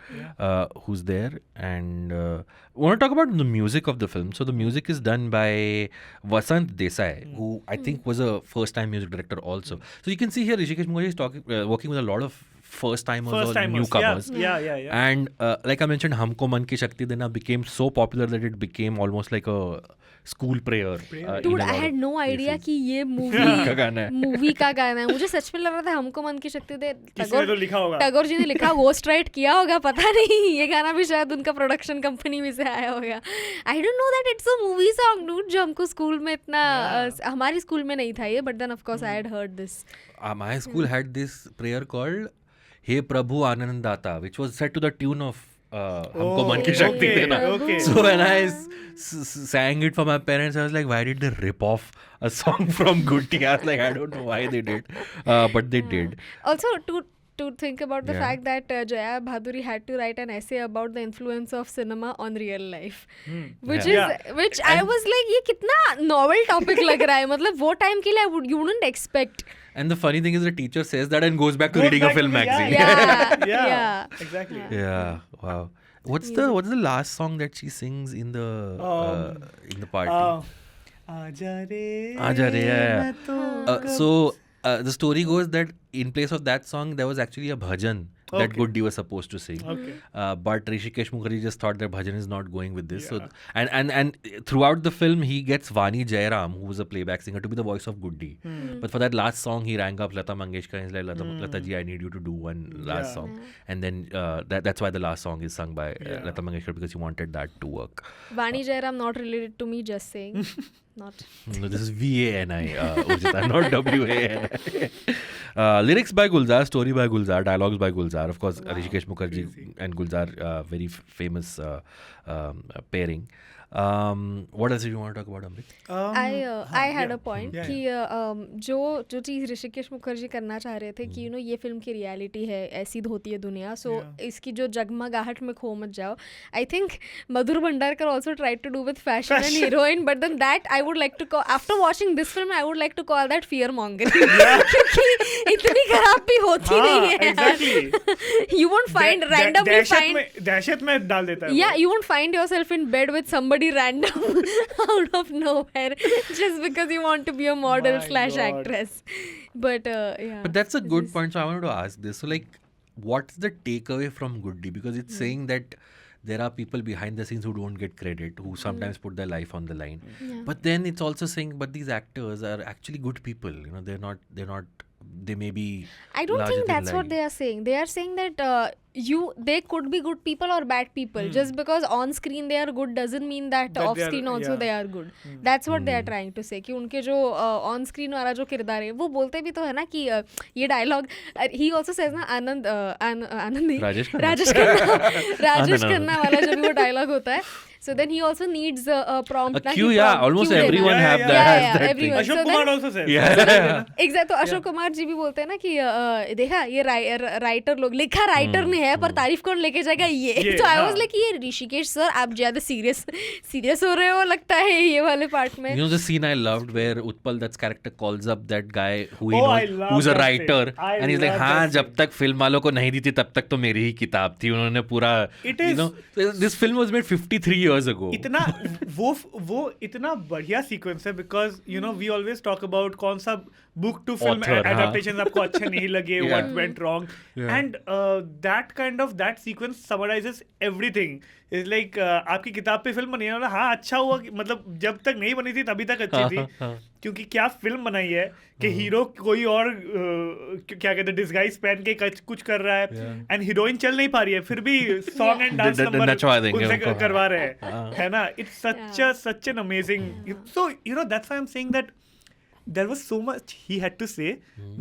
who's there. And I want to talk about the music of the film. So the music is done by Vasant Desai, who I think was a first-time music director also. So you can see here Rishikesh Mukherjee is working with a lot of first-timers or newcomers. Yeah. And like I mentioned, Humko Man Ki Shakti Dena became so popular that it became almost like a school prayer. Dude, I had no idea कि ये movie का गाना है. मुझे सच में लग रहा था हमको मन की शक्ति दे. किसने तो लिखा होगा. टैगोर जी ने लिखा, घोस्ट राइट किया होगा, पता नहीं. ये गाना भी शायद उनका प्रोडक्शन कंपनी में से आया होगा. I don't know that it's a movie song, dude. जो हमको स्कूल में इतना हमारी स्कूल में नहीं था ये, but then of course I had heard this. My school had this prayer called Hey Prabhu Anandata, which was set to the tune of Humko Man Ki Shakti Dena. Okay. So when I sang it for my parents, I was like, why did they rip off a song from Goody? I was like, I don't know why they did, but they did. Also, to think about the Yeah. fact that Jaya Bhaduri had to write an essay about the influence of cinema on real life, which I was like, ये कितना novel topic लग रहा है. मतलब वो time के लिए you wouldn't expect. And the funny thing is, the teacher says that and goes back to reading a film magazine. Yeah. Exactly. Yeah. Wow. What's the last song that she sings in the party? Aaja Re. Aaja Re, yeah. So the story goes that in place of that song, there was actually a bhajan that Goody was supposed to sing. Okay. But Rishikesh Mukherjee just thought that bhajan is not going with this. So and throughout the film, he gets Vani Jairam, who was a playback singer, to be the voice of Goody. But for that last song, he rang up Lata Mangeshkar and he's like, Lata ji, I need you to do one last song. And then that's why the last song is sung by Lata Mangeshkar, because he wanted that to work. Vani Jairam not related to me, just saying. Not. No, this is VANI, Urjita, not WANI. Lyrics by Gulzar, story by Gulzar, dialogues by Gulzar. Of course, Rishikesh Mukherjee and Gulzar, very famous pairing. What else did you want to talk about, Amrit? I had a point कि जो चीज़ ऋषिकेश मुखर्जी करना चाह रहे थे कि ये film की reality है, ऐसी होती है दुनिया, सो इसकी जो जगमगाहट में खो मत जाओ. I think Madhur Bhandarkar also tried to do with fashion and heroine, but then that I would like to call, after watching this film, I would like to call that fear mongering. क्योंकि इतनी खराब भी होती नहीं है. Exactly. You won't find randomly find. दहशत में डाल देता है. Yeah, you won't find yourself in bed with somebody random out of nowhere just because you want to be a model / actress. But yeah. But that's a good point. So I wanted to ask this. So like, what's the takeaway from Goody? Because it's saying that there are people behind the scenes who don't get credit, who sometimes put their life on the line. But then it's also saying, but these actors are actually good people. You know, they're not. They may be. I don't think that's what they are saying. They are saying that they could be good people or bad people. Just because on screen they are good doesn't mean that off screen also they are good. That's what they are trying to say. कि उनके जो on screen वाला जो किरदार है, वो बोलते भी तो है ना कि ये dialogue. He also says ना आनंद नहीं, राजेश खन्ना वाला जब वो dialogue होता है. So then he also needs a prompt. A cue, almost everyone have that. Yeah, everyone. Ashok Kumar also says. Exactly. तो अशोक कुमार जी भी बोलते हैं ना कि देखा ये राइटर लोग लिखा राइटर ने है पर तारीफ कौन लेके जाएगा ये. तो आई वाज लाइक ये ऋषिकेश सर आप ज्यादा सीरियस हो रहे हो लगता है ये वाले पार्ट में. You know the scene I loved where Utpal Dutt's character calls up that guy who who's a writer and he's like हाँ जब तक फिल्म वालों को नहीं दी थी तब तक तो मेरी ही किताब थी. उन्होंने पूरा you know this film was made 53 years years ago. इतना वो इतना बढ़िया सीक्वेंस है because you know we always talk about कौन सा book to film Author, adaptations आपको अच्छे नहीं लगे, Yeah. what went wrong, Yeah. and that sequence summarizes everything. It's like आपकी किताब पे फिल्म बनी है ना, हाँ अच्छा हुआ मतलब जब तक नहीं बनी थी तभी तक अच्छी थी, क्योंकि क्या फिल्म बनाई है कि हीरो कोई और क्या कहते हैं डिस्गाइज पहन के कुछ कर रहा है एंड हीरोइन चल नहीं पा रही है, फिर भी सॉन्ग एंड डांस नंबर नचवा देंगे उनसे उनको। करवा रहे हैं, है ना. It's such an amazing, so you know that's why I'm saying that there was so much he had to say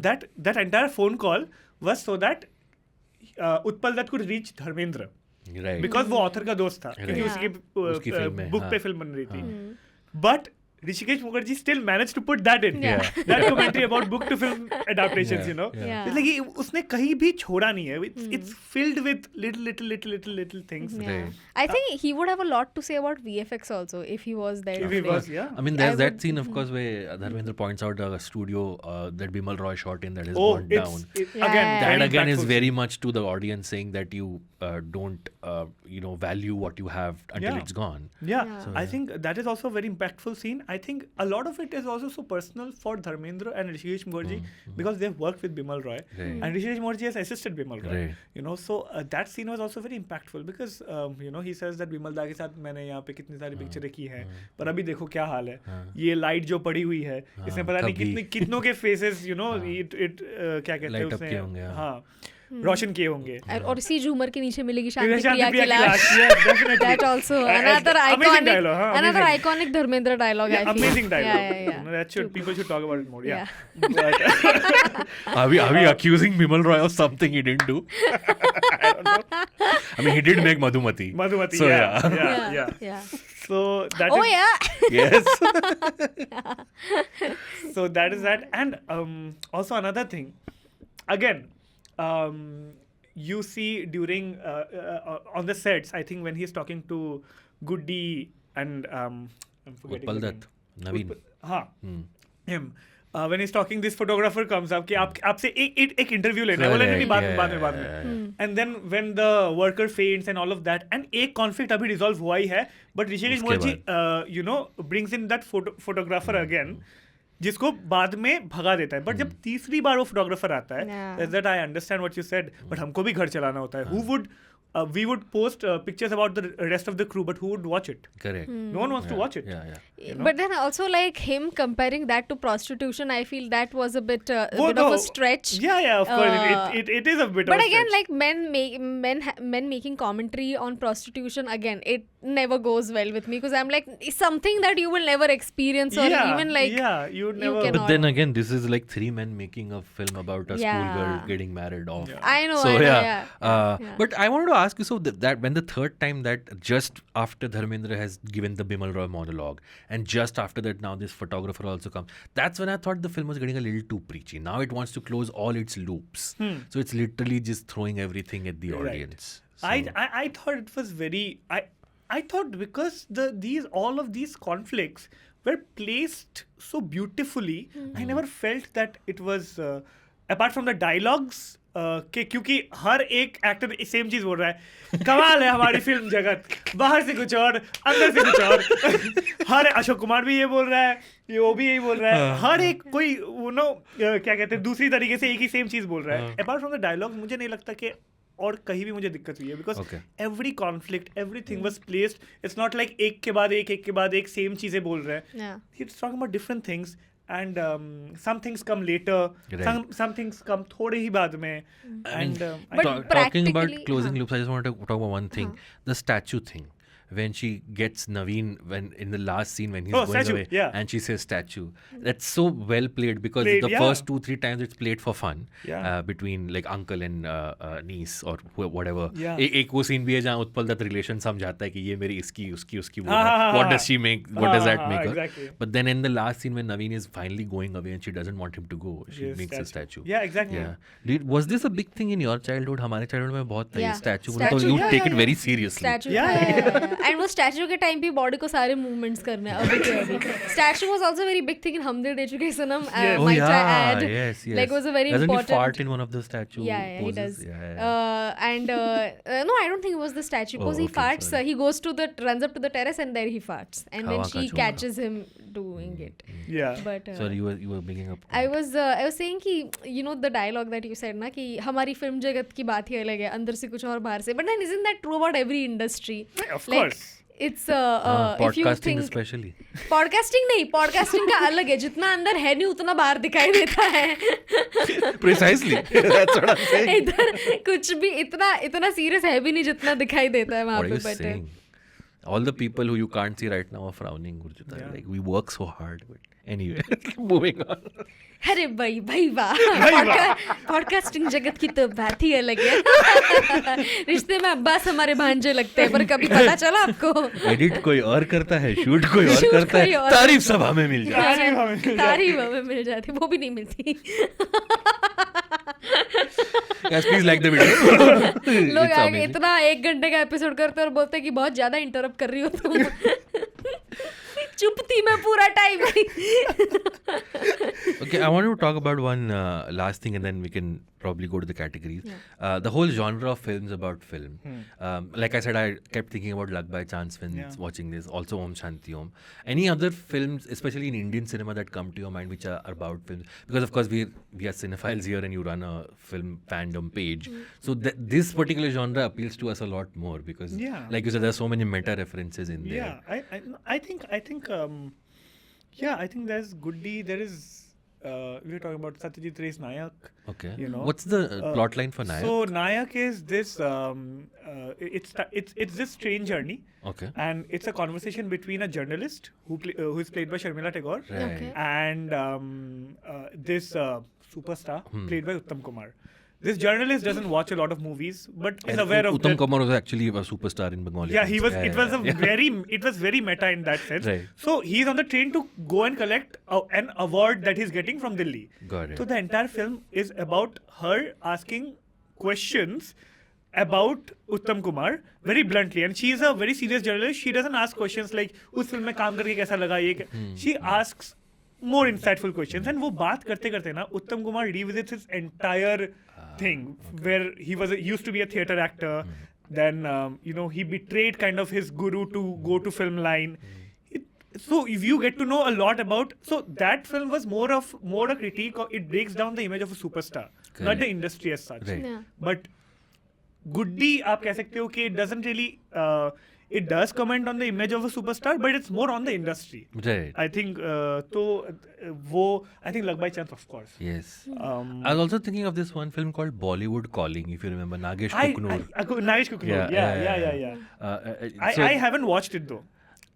that that entire phone call was so that Utpal Dutt could reach Dharmendra. Right. Because वो author का दोस्त था, क्योंकि Right. उसकी उसकी film में, book हाँ. पे फिल्म बन रही थी. But Rishikesh Mukherjee still managed to put that in. Yeah. That commentary about book to film adaptations, Yeah, you know. yeah. Yeah. It's like उसने कहीं भी छोड़ा नहीं है. It's filled with little things. Yeah. Right. I think he would have a lot to say about VFX also if he was there. If he today. was, yeah. I mean, there's I that would- scene, of course, where Dharmendra points out a studio that Bimal Roy shot in that is Oh, burnt it's down. Yeah. again. That That very again is impactful very scene. much to the audience saying that you don't, value what you have until Yeah. it's gone. Yeah, Yeah. So, I yeah. think that is also a very impactful scene. I think a lot of it is also so personal for Dharmendra and Rishikesh Mukherjee because they've worked with Bimal Roy, Right. and Rishikesh Mukherjee has assisted Bimal Roy. Right. You know, so that scene was also very impactful because he says that Bimal Da के साथ मैंने यहाँ पे कितनी सारी पिक्चरें की हैं, पर अभी देखो क्या हाल है. ये लाइट जो पड़ी हुई है, इसमें पता नहीं कभी. कितनों के फेसेस, क्या कहते हैं Light up उसे, किए होंगे, हाँ, रोशन किए होंगे. और इसी झूमर के नीचे मिलेगी शांति शांति प्रिया प्रिया की की लाश. लाश, yes, definitely. That also another Amazing iconic, dialogue, huh? another Amazing. iconic Dharmendra dialogue. I Yeah, feel. amazing dialogue. Yeah. You know, that should, people should talk about it more. Yeah. Yeah. But, Are we accusing Bimal Roy of something he didn't do? I don't know. I mean, he did make Madhumati. Madhumati. So, Yeah. So that Oh is, yeah. Yes. so that is that. And also another thing, again, you see during on the sets, I think when he's talking to Goody and I'm forgetting Utpal the Dutt, name. Naveen. हाँ, Hmm. him. When he's talking, this photographer comes up कि आपसे एक interview लेना है, बोले नहीं बाद में. And then when the worker faints and all of that, and एक conflict अभी resolve हुआ ही है, but Rishikesh Mukherjee brings in that photographer again, जिसको बाद में भगा देता है. But जब तीसरी बार वो photographer आता है, Yeah. is that I understand what you said, but हमको भी घर चलाना होता है. Who would we would post pictures about the rest of the crew, but who would watch it? Correct. No one wants to watch it. Yeah. You know? But then also like him comparing that to prostitution, I feel that was a bit Wo of to- a stretch. Yeah, of course. Uh, It is a bit But of a again, stretch. like men making commentary on prostitution, again, it never goes well with me because I'm like, it's something that you will never experience or even like you would you never. cannot. But then again, this is like three men making a film about a Yeah. schoolgirl getting married off. Yeah. I know, So I know, yeah. yeah. But I wanted to ask you, so that when the third time that just after Dharmendra has given the Bimal Roy monologue, and just after that now this photographer also comes, that's when I thought the film was getting a little too preachy. Now it wants to close all its loops, so it's literally just throwing everything at the Right. audience. So, I thought it was very. I thought because all of these conflicts were placed so beautifully, I never felt that it was apart from the dialogues. क्योंकि हर एक actor same चीज बोल रहा है, कमाल है हमारी film जगत, बाहर से कुछ और अंदर से कुछ और. हर अशोक कुमार भी ये बोल रहा है, वो भी यही बोल रहा है, हर एक कोई क्या कहते हैं दूसरी तरीके से एक ही सेम चीज बोल रहा है. अपार्ट फ्रॉम द डायलॉग मुझे नहीं लगता कि और कहीं भी मुझे दिक्कत हुई है, because every conflict everything was placed. It's not like एक के बाद एक सेम चीजें बोल रहे हैं. Yeah. He's talking about different things, and some things come later, Right. some things come थोड़े ही बाद में. And But talking about practically, closing loops, I just want to talk about one thing: the statue thing. When she gets Naveen, when in the last scene when he's going statue, away, yeah. and she says statue, that's so well played because Played, the yeah. first 2-3 times it's played for fun, Yeah. between like uncle and niece or whatever. Yeah. एक वो scene भी है जहाँ Utpal Dutt relation समझाता है कि ये मेरी इसकी उसकी वो हाँ, है. हाँ, What हाँ. does she make? What does that हाँ, make her? exactly. But then in the last scene when Naveen is finally going away and she doesn't want him to go, she Yes, makes a statue. Yeah, exactly. Yeah. Was this a big thing in your childhood? हमारे childhood में बहुत था ये Yeah. statue. Statue, You yeah, take yeah, it very seriously. statue. Yeah, yeah. And वो statue के time पे body को सारे मूवमेंट्स करने हैं अभी के अभी. Statue was also very big thing in हम दिल दे चुके सनम. Oh Might I yeah, add, yes, yes. like was a very Doesn't important. he fart in one of the statue Yeah, he poses? does. Yeah. And no, I don't think it was the statue pose. He okay, farts. sorry. He runs up to the terrace and there he farts, and then Hawa she ka chonka. catches him doing it. Yeah. But Sorry, you were bringing up. I was saying कि you know the dialogue that you said ना कि हमारी film जगत की बात ही अलग है, अंदर से कुछ और बाहर से. But then isn't that true about every industry? Of Like, course. It's if you Podcasting think especially. Podcasting नहीं, पॉडकास्टिंग का अलग है. जितना अंदर है नहीं उतना बाहर दिखाई देता है. Precisely. That's what I'm saying. इधर कुछ भी इतना सीरियस है भी नहीं जितना दिखाई देता है वहाँ What are पे. you But saying? All the people who you can't see right now are frowning, Gurjita. Yeah. Like we work so hard. But anyway, moving on. अरे भाई वाह. पॉडकास्टिंग जगत की तो बात ही अलग है. रिश्ते में अब्बास हमारे भांजे लगते हैं, पर कभी पता चला आपको? एडिट कोई और करता है, शूट कोई और Shoot करता कोई है, और तारीफ सब हमें मिल जाए. तारीफ हमें मिल जाती, वो भी नहीं मिलती. Guys, please like the video. लोग It's आगे amazing. इतना 1 घंटे का एपिसोड करते हैं और बोलते हैं कि बहुत ज्यादा इंटरप्ट कर रही हो तुम. चुप थी मैं पूरा time. Okay, I want to talk about one last thing and then we can probably go to the categories. The whole genre of films about film. Like I said, I kept thinking about Luck by Chance when watching this. Also Om Shanti Om. Any other films, especially in Indian cinema, that come to your mind which are about films? Because of course we are cinephiles here and you run a film fandom page. So this particular genre appeals to us a lot more because like you said, there are so many meta references in there. Yeah, I think I think there's Goody. There is we were talking about Satyajit Ray's Nayak. Okay. You know, what's the plot line for Nayak? So Nayak is this. It's this train journey, Okay. and it's a conversation between a journalist who is played by Sharmila Tagore, Right. Okay. and this superstar played by Uttam Kumar. This journalist doesn't watch a lot of movies, but is aware of Uttam that. Kumar was actually a superstar in Bengali. Yeah, he films. was. It was a it was very meta in that sense. Right. So he's on the train to go and collect an award that he's getting from Delhi. Got it. So the entire film is about her asking questions about Uttam Kumar very bluntly, and she's a very serious journalist. She doesn't ask questions like उस film में काम करके कैसा लगा ये. She asks more insightful questions, and वो बात करते करते ना उत्तम Kumar revisits his entire thing where he used to be a theatre actor. Then he betrayed kind of his guru to go to film line. So if you get to know a lot about, so that film was more a critique of, it breaks down the image of a superstar, not the industry as such. Right. Yeah. But Goody आप कह सकते हो कि it doesn't really it does comment on the image of a superstar, but it's more on the industry. Right. I think तो वो I think Luck by Chance, of course. Yes. Um, I was also thinking of this one film called Bollywood Calling, if you remember, Nagesh Kuknur. Nagesh Kuknur. Yeah. So I haven't watched it though.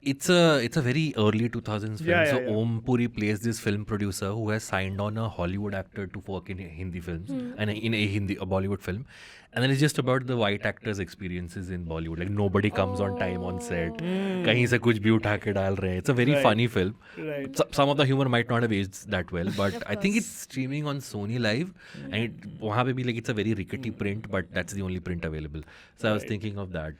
it's a very early 2000s film. Yeah. Om Puri plays this film producer who has signed on a Hollywood actor to work in Hindi films and in a Bollywood film. And then it's just about the white actors' experiences in Bollywood. Like nobody comes on time on set. कहीं से कुछ भी उठा के डाल रहे हैं. It's a very funny film. Right. Some of the humor might not have aged that well, but I think it's streaming on Sony Live, and वहाँ पे भी like it's a very rickety print, but that's the only print available. So I was thinking of that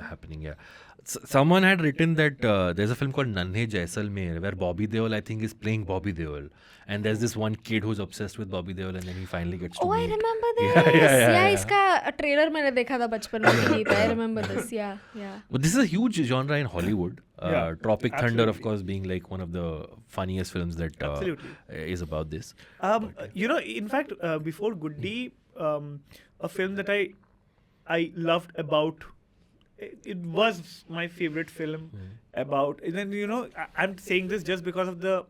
happening. Yeah. Someone had written that there's a film called Nanhe Jaisalmer where Bobby Deol, I think, is playing Bobby Deol, and there's this one kid who's obsessed with Bobby Deol, and then he finally gets to Oh, I meet. remember this. Yeah. इसका trailer मैंने देखा था बचपन में भी नहीं था. I remember this. Yeah. But this is a huge genre in Hollywood. Yeah, Tropic Thunder, of absolutely. course, being like one of the funniest films that Absolutely. is about this. In fact, before Goody, a film that I loved about, it was my favorite film about, and then I'm saying this just because of the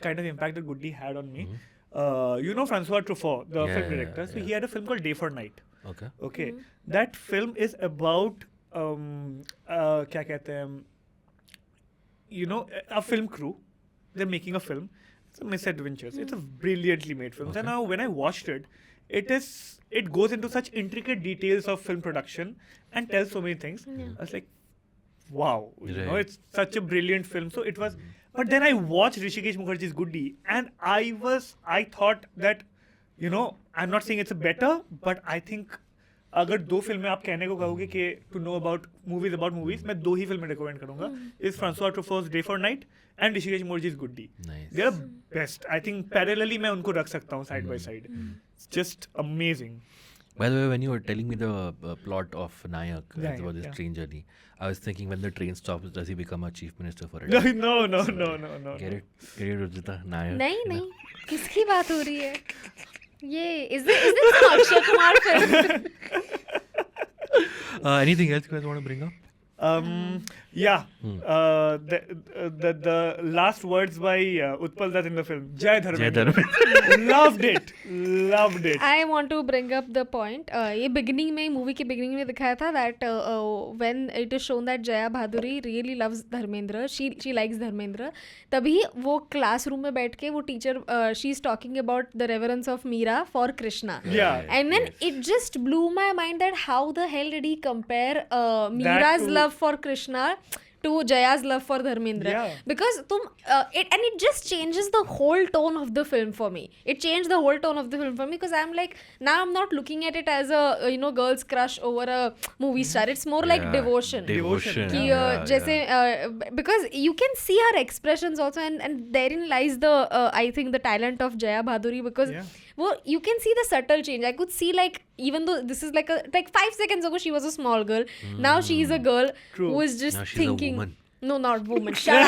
kind of impact that Goody had on me. Francois Truffaut, the film director, so he had a film called Day for Night. Okay. That film is about क्या कहते हैं, a film crew. They're making a film. It's a misadventures. It's a brilliantly made film. So now when I watched it, it goes into such intricate details of film production and tells so many things. I was like, wow, it's such a brilliant film. So it was, but then I watched Hrishikesh Mukherjee's Goody, and I thought that, I'm not saying it's a better, but I think अगर 2 फिल्में आप कहने को कहोगे कि to know about movies, मैं 2 ही फिल्में recommend करूंगा, is Francois Truffaut's day for night and Hrishikesh मोर्जी's Guddi. Nice. They are best. I think parallelly मैं उनको रख सकता हूँ side by side. Just amazing. By the way, when you were telling me the plot of Nayak, Yeah, about this yeah. train journey, I was thinking when the train stops, does he become a chief minister for it? No. Get it, Rujita? Nayak. नहीं किसकी बात हो रही है ये? is it some Akshay Kumar film? Anything else you guys want to bring up? Yeah. The last words by Utpal Dutt in the film. Jai Dharmendra. Loved it. I want to bring up the point. ये beginning में movie के beginning में दिखाया था that when it is shown that Jaya Bhaduri really loves Dharmendra, she likes Dharmendra. तभी वो classroom में बैठ के वो teacher she's talking about the reverence of Meera for Krishna. Yeah. And then it just blew my mind that how the hell did he compare Meera's love for Krishna to Jaya's love for Dharmendra? Yeah. Because it just changes the whole tone of the film for me. It changed the whole tone of the film for me because I'm like, now I'm not looking at it as a girl's crush over a movie star. It's more like devotion. Devotion. कि जैसे because you can see her expressions also and therein lies the I think the talent of Jaya Bhaduri because वो you can see the subtle change. I could see like even though this is like 5 seconds ago she was a small girl, now she is a girl who is just Now she's a thinking. woman. No, not woman. Shut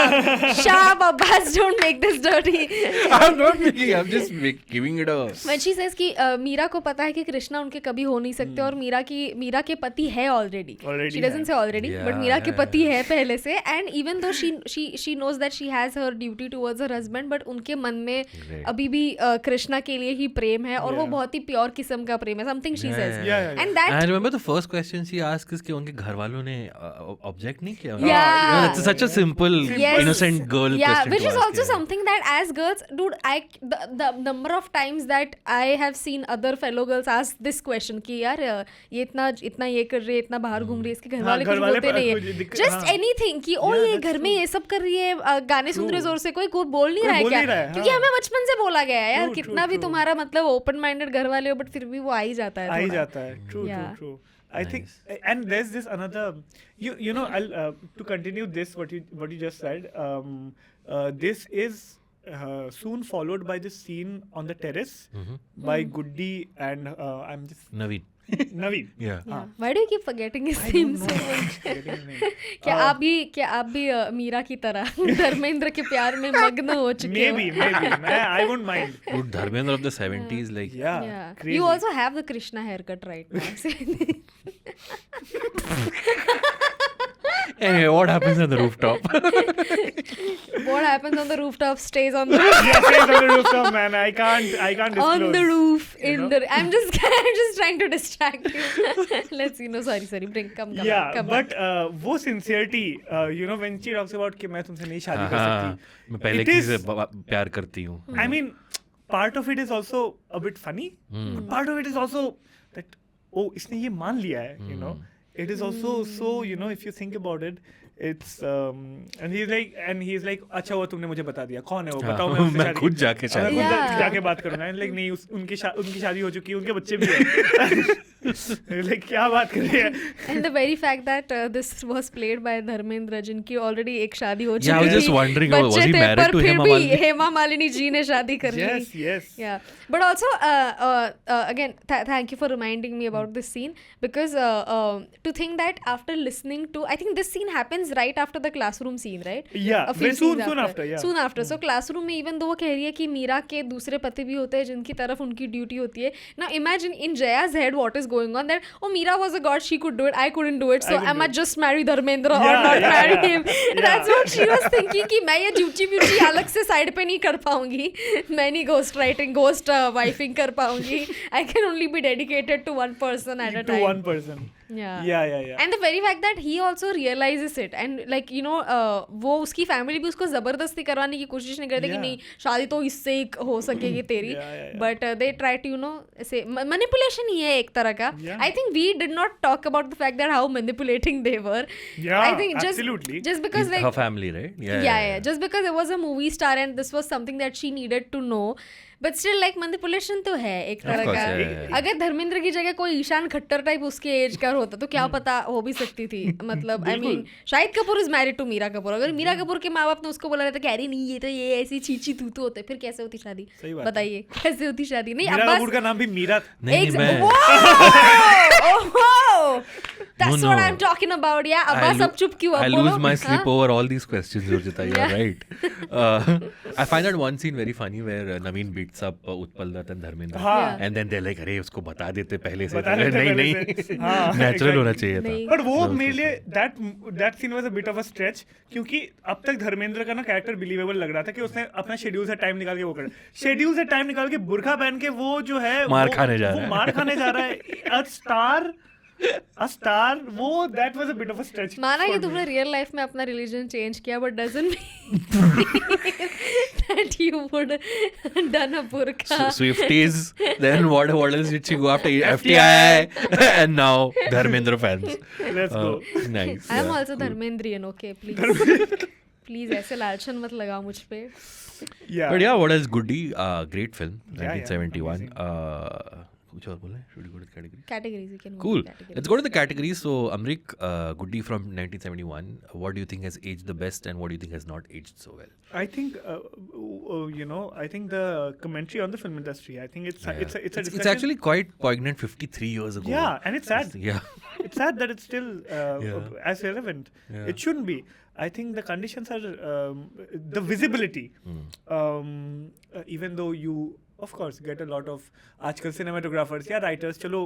up, Abbas. Don't make this dirty. I'm not making. I'm just giving it a. When she says कि मीरा को पता है कि कृष्णा उनके कभी हो नहीं सकते और मीरा के पति है already. She doesn't say already, but Meera के पति है पहले से. And even though she knows that she has her duty towards her husband, but उनके मन में अभी भी कृष्णा के लिए ही प्रेम है और वो बहुत ही प्योर किस्म का प्रेम है. Something she says. And that. I remember the first question she asked is कि उनके घर वालों ने object नहीं किया. Yeah. It's such a simple, innocent girl question which to is ask, also something that as girls, dude, the number of times that I have seen other fellow girls ask this question कि यार ये इतना ये कर रही है, इतना बाहर घूम रही है, इसके घर वाले कुछ बोलते नहीं है, just anything कि ओ ये घर में ये सब कर रही है, गाने सुन रहे जोर से, कोई बोल नहीं रहा है क्या? क्योंकि हमें बचपन से बोला गया है यार, कितना भी तुम्हारा मतलब ओपन माइंडेड घर वाले हो, बट फिर भी वो आ ही जाता है. True. I think, and there's this another, you know, I'll to continue this what you just said. This is soon followed by this scene on the terrace by Goody and I'm just Naveen. Yeah. Why do you keep forgetting his name so much? क्या आप भी मीरा की तरह धर्मेंद्र के प्यार में मग्न हो चुके हो? Maybe. I won't mind. Dude, Dharmendra of the 70s, like. Yeah. Crazy. You also have the Krishna haircut right now. Anyway, what happens on the rooftop? What happens on the rooftop stays on the roof. Yeah, stays on the rooftop, man. I can't disclose. On the roof, I'm just trying to distract you. Let's sorry, come. Yeah, but वो sincerity, when she talks about कि मैं तुमसे नहीं शादी कर सकती. मैं पहले किसी से प्यार करती हूँ. I mean, part of it is also a bit funny, but part of it is also that इसने ये मान लिया है, It is also so, if you think about it, it's and he's like अच्छा वो तुमने मुझे बता दिया, कौन है वो, बताओ, मैं खुद जाके जाके बात करूंगा. Like नहीं, उनकी शादी हो चुकी है, उनके बच्चे भी हैं. Like क्या बात कर रही है? And the very fact that this was played by Dharmendra, जिनकी already एक शादी हो चुकी थी. Yeah, I was just wondering, was he married to Hema Malini? Hema Malini जी ने शादी कर ली. Yes. Yeah, but also again, thank you for reminding me about this scene because to think that after listening to, I think this scene happens right after the classroom scene, right? Yeah, a few soon scenes after. Yeah. Soon after. So classroom में even though वो कह रही है कि मीरा के दूसरे पति भी होते हैं जिनकी तरफ उनकी ड्यूटी होती है. Now imagine in Jaya's head what is going on, that Meera was a god, she could do it, I couldn't do it, so I must just marry Dharmendra or not marry him. That's what she was thinking कि मैं ये duty अलग से side पे नहीं कर पाऊंगी, मैं नहीं घोस्ट राइटिंग घोस्ट वाइफिंग कर पाऊंगी. I can only be dedicated to one person at a time. To one person. Yeah. And the very fact that he also realizes it and like वो उसकी फैमिली भी उसको जबरदस्ती करवाने की कोशिश नहीं करती कि नहीं शादी तो इससे ही हो सकेगी तेरी, but they try to say manipulation ही है एक तरह का. I think we did not talk about the fact that how manipulating they were. I think absolutely. just because like her family, right? Yeah. Just because it was a movie star and this was something that she needed to know. But still like manipulation तो है एक तरह course, का. yeah. अगर धर्मेंद्र की जगह कोई Ishan Khattar type उसके एज का होता तो क्या पता हो भी सकती थी. मतलब I mean Shahid Kapoor is married to Meera Kapoor. अगर मीरा कपूर के माँ बाप ने उसको बोला रहता कि अरे नहीं ये तो ये ऐसी चीची तू होते, फिर कैसे होती शादी? बताइए कैसे होती शादी? नहीं मीरा कपूर का नाम भी मीरा था. नहीं मैं That's what I'm talking about. Yeah, Abbas अब चुप क्यों? I lose my sleep over all these questions, Urjita. You're right. I find that one scene very funny where Naveen beats up Utpal Dutt and Dharmendra. हाँ. And then they're like, अरे उसको बता देते पहले से. बता देते नहीं पहले नहीं. से. हाँ, Natural होना चाहिए था. नहीं. But वो मेरे लिए that scene was a bit of a stretch, क्योंकि अब तक धर्मेंद्र का ना कैरेक्टर बिलीवेबल लग रहा था कि उसने अपना शेड्यूल से टाइम निकाल के वो कर शेड्यूल से टाइम निकाल के बुर्खा पहन के वो जो है मार खाने जा रहा है. मार खाने जा रहा है. A star वो that was a bit of a stretch. माना कि तुमने रियल लाइफ में अपना रिलीजन चेंज किया, but doesn't mean that you would done a burqa. Swifties. Then what else did she go after? FTI. And now Dharmendra fans. Let's go. Nice. I am also Dharmendrian, okay, please. Please ऐसे लालचन मत लगाओ मुझ पे. Yeah. But yeah, what else? Goody, great film, Yeah, 1971. कुछ और बोले? Should we go to the categories? Categories, you can go Cool. to categories. Let's go to the categories. So, Amrik, Goody from 1971. What do you think has aged the best, and what do you think has not aged so well? I think I think the commentary on the film industry. I think it's a It's discussion. actually quite poignant 53 years ago. Yeah, and it's sad. Yeah. It's sad that it's still Yeah. as relevant. Yeah. It shouldn't be. I think the conditions are the visibility. Even though you, of course, get a lot of आजकल cinematographers या writers, चलो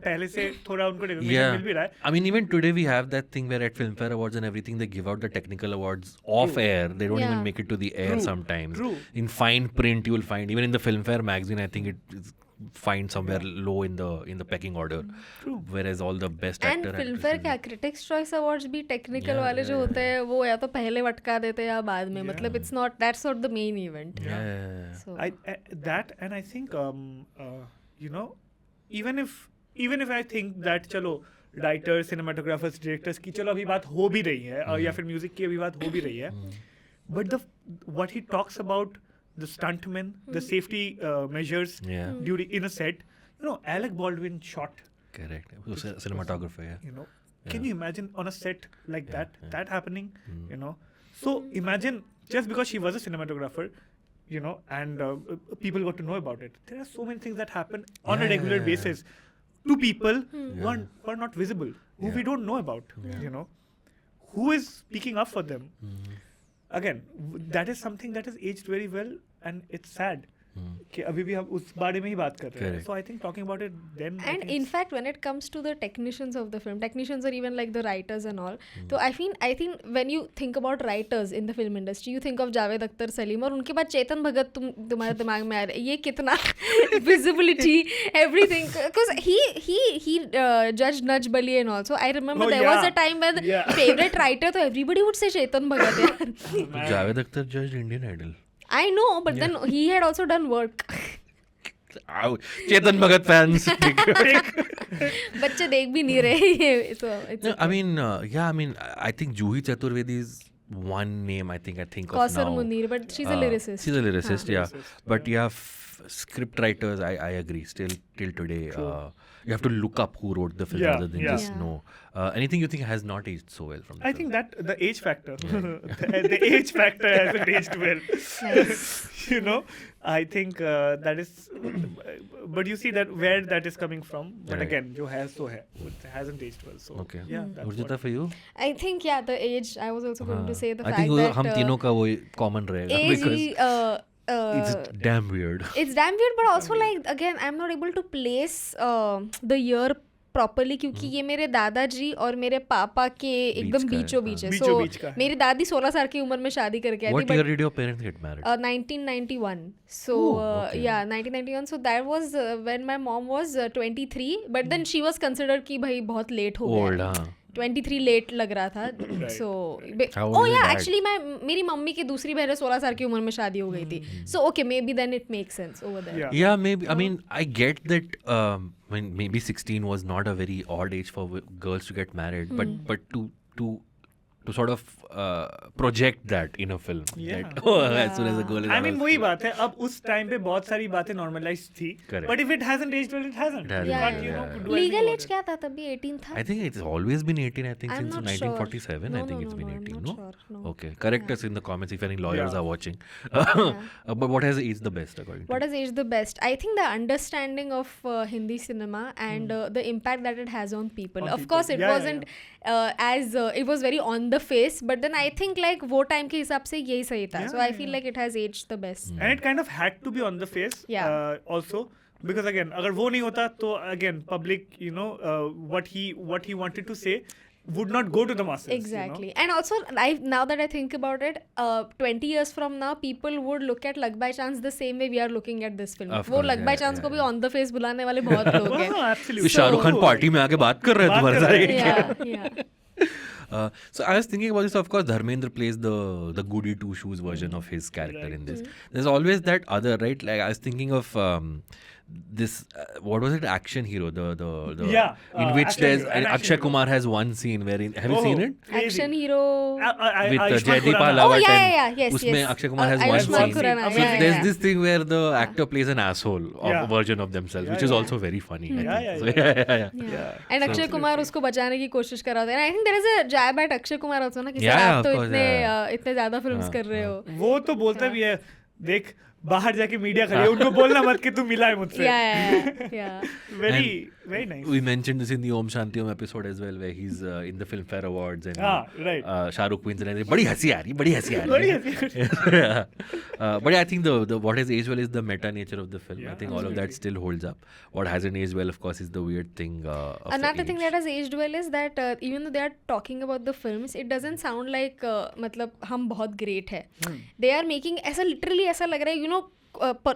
पहले से थोड़ा उनको recognition मिल भी रहा है. I mean, even today we have that thing where at Filmfare Awards and everything, they give out the technical awards off air. They don't even Yeah. make it to the air True. sometimes. True. In fine print, you will find, even in the Filmfare magazine, I think it's find somewhere low in the pecking order. True. Whereas all the best and actor film fair क्या critics choice awards भी technical वाले जो होते हैं वो या तो पहले वटका देते हैं या बाद में. मतलब it's not that's not the main event. Yeah. So That, and I think even if I think that चलो राइटर्स सिनेमाटोग्राफर्स डायरेक्टर्स की चलो अभी बात हो भी रही है या फिर म्यूजिक की अभी बात हो भी रही है, but what he talks about the stuntmen, the safety measures Yeah. during in a set, Alec Baldwin shot, Correct. Cinematographer, yeah. can you imagine on a set like that happening? So imagine, just because she was a cinematographer, and people got to know about it. There are so many things that happen on a regular basis to people who are not visible, who we don't know about. Who is speaking up for them? Again, that is something that has aged very well, and it's sad कि अभी भी हम उस बारे में ही बात कर रहे हैं. So I think talking about it then. and in fact when it comes to the technicians of the film, technicians or even like the writers and all, so I think when you think about writers in the film industry, you think of Javed Akhtar, Salim, और उनके बाद चेतन भगत तुम्हारे दिमाग में आ रहा है. ये कितना visibility, everything, because he judged Naj Bali and all. So I remember there was a time when favorite writer, so everybody would say Chetan Bhagat. यार. Javed Akhtar judged Indian Idol. I know, but then he had also done work. Chetan Bhagat fans. बच्चे देख भी नहीं रहे ये. So it's No, I mean, I think Juhi Chaturvedi is one name I think of Kausar now. Munir, but she's a lyricist. She's a lyricist, yeah. But yeah, script writers, I agree. Still till today, you have to look up who wrote the film rather than just know. Anything you think has not aged so well from the I film? think that the age factor, the age factor hasn't aged well. Nice. I think that is, but you see that where that is coming from. But Right. again, jo hai so hai, it hasn't aged well. So Okay. yeah, that's Urjita, for you? I think the age. I was also going to say the I fact think that हम तीनों का वो common रहेगा age because it's damn weird. it's damn weird, but also like again I'm not able to place the year properly क्योंकि ये मेरे दादाजी और मेरे पापा के एकदम का है, बीचों बीच है. बीचों So बीच का है. मेरी दादी 16 साल की उम्र में शादी करके आई What थी. year But did your parents get married? 1991. So okay. yeah, 1991. So that was when my mom was 23. But then she was considered कि भाई बहुत late हो गया. Old, हाँ. 23 लेट लग रहा था. So How old oh is your yeah, dad? actually मेरी मम्मी की दूसरी बहन 16 साल की उम्र में शादी हो गई थी. So okay, maybe then it makes sense over there. Yeah. Yeah, maybe. I mean, I get that. Maybe 16 was not a very odd age for girls to get married, but to to sort of project that in a film. Yeah. That, as soon as a girl is I on mean, a वही screen. बात है. अब उस time पे बहुत सारी बातें normalized थी. Correct. But if it hasn't aged well, it hasn't. It hasn't, You yeah, can't, you know, yeah. do anything Legal about age it. क्या था तभी 18 था? I think it's always been 18. I think I'm since not 1947. sure. I think it's been I'm 18. not No. sure, no. Okay. Correct us in the comments if any lawyers Yeah. are watching. But what has aged the best according to What you? has aged the best? I think the understanding of Hindi cinema and the impact that it has on people. On Of people. course, it Yeah, wasn't as it was very on the face, but then I think like वो time के हिसाब से यही सही था. So Yeah, I feel like it has aged the best. And it kind of had to be on the face. Yeah. Also, because again, अगर वो नहीं होता तो again public, you know, what he wanted to say would not go to the masses. Exactly. And also, now that I think about it, 20 years from now, people would look at Luck by Chance the same way we are looking at this film. Of वो course, Luck by yeah, Chance yeah, को भी yeah. on the face बुलाने वाले बहुत लोग You know? हैं. हाँ, absolutely. ये शाहरुख खान पार्टी में आके बात कर रहे हैं बात तुम्हारे कर रहे साथ. Yeah, yeah. So I was thinking about this. Of course, Dharmendra plays the goody two shoes version of his character in this. There's always that other, right? Like I was thinking of this. What was it? Action Hero. The Yeah, in which Action there's Hero, an Akshay Action Hero. Kumar has one scene wherein have you seen it? Crazy. Action hero. With Ayushmann Jaideep Khurrana. Lahwat Oh, yeah, and yeah, yes, उसमें yes. Akshay Kumar has one Ayushmann scene. Khurrana, So yeah, there's yeah. this thing where the actor plays an asshole of Yeah. a version of themselves, Yeah, which is yeah. also very funny. I Yeah, think. yeah, So, yeah. yeah. Yeah. And Akshay Kumar उसको बचाने की कोशिश कर रहा था. And I think there is a jab at Akshay Kumar also ना कि Yeah, sir आप of तो course, इतने yeah. इतने ज़्यादा फिल्म्स कर रहे हो. वो तो बोलता भी है, देख बाहर जाके मीडिया खड़ी है, उनको बोलना मत कि तू मिला है मुझसे. Yeah. Very nice. We mentioned this in the Om Shanti Om episode as well, where he's in the Filmfare Awards and Right. Shah Rukh wins and बड़ी हंसी आ रही, बड़ी हंसी आ बड़ी रही. हंसी. But I think the what has aged well is the meta nature of the film. I Yeah, think all of that still holds up. What hasn't aged well, of course, is the weird thing. Of Another the thing age. that has aged well is that even though they are talking about the films, it doesn't sound like मतलब हम बहुत great है. They are making ऐसा literally ऐसा लग रहा है, you know.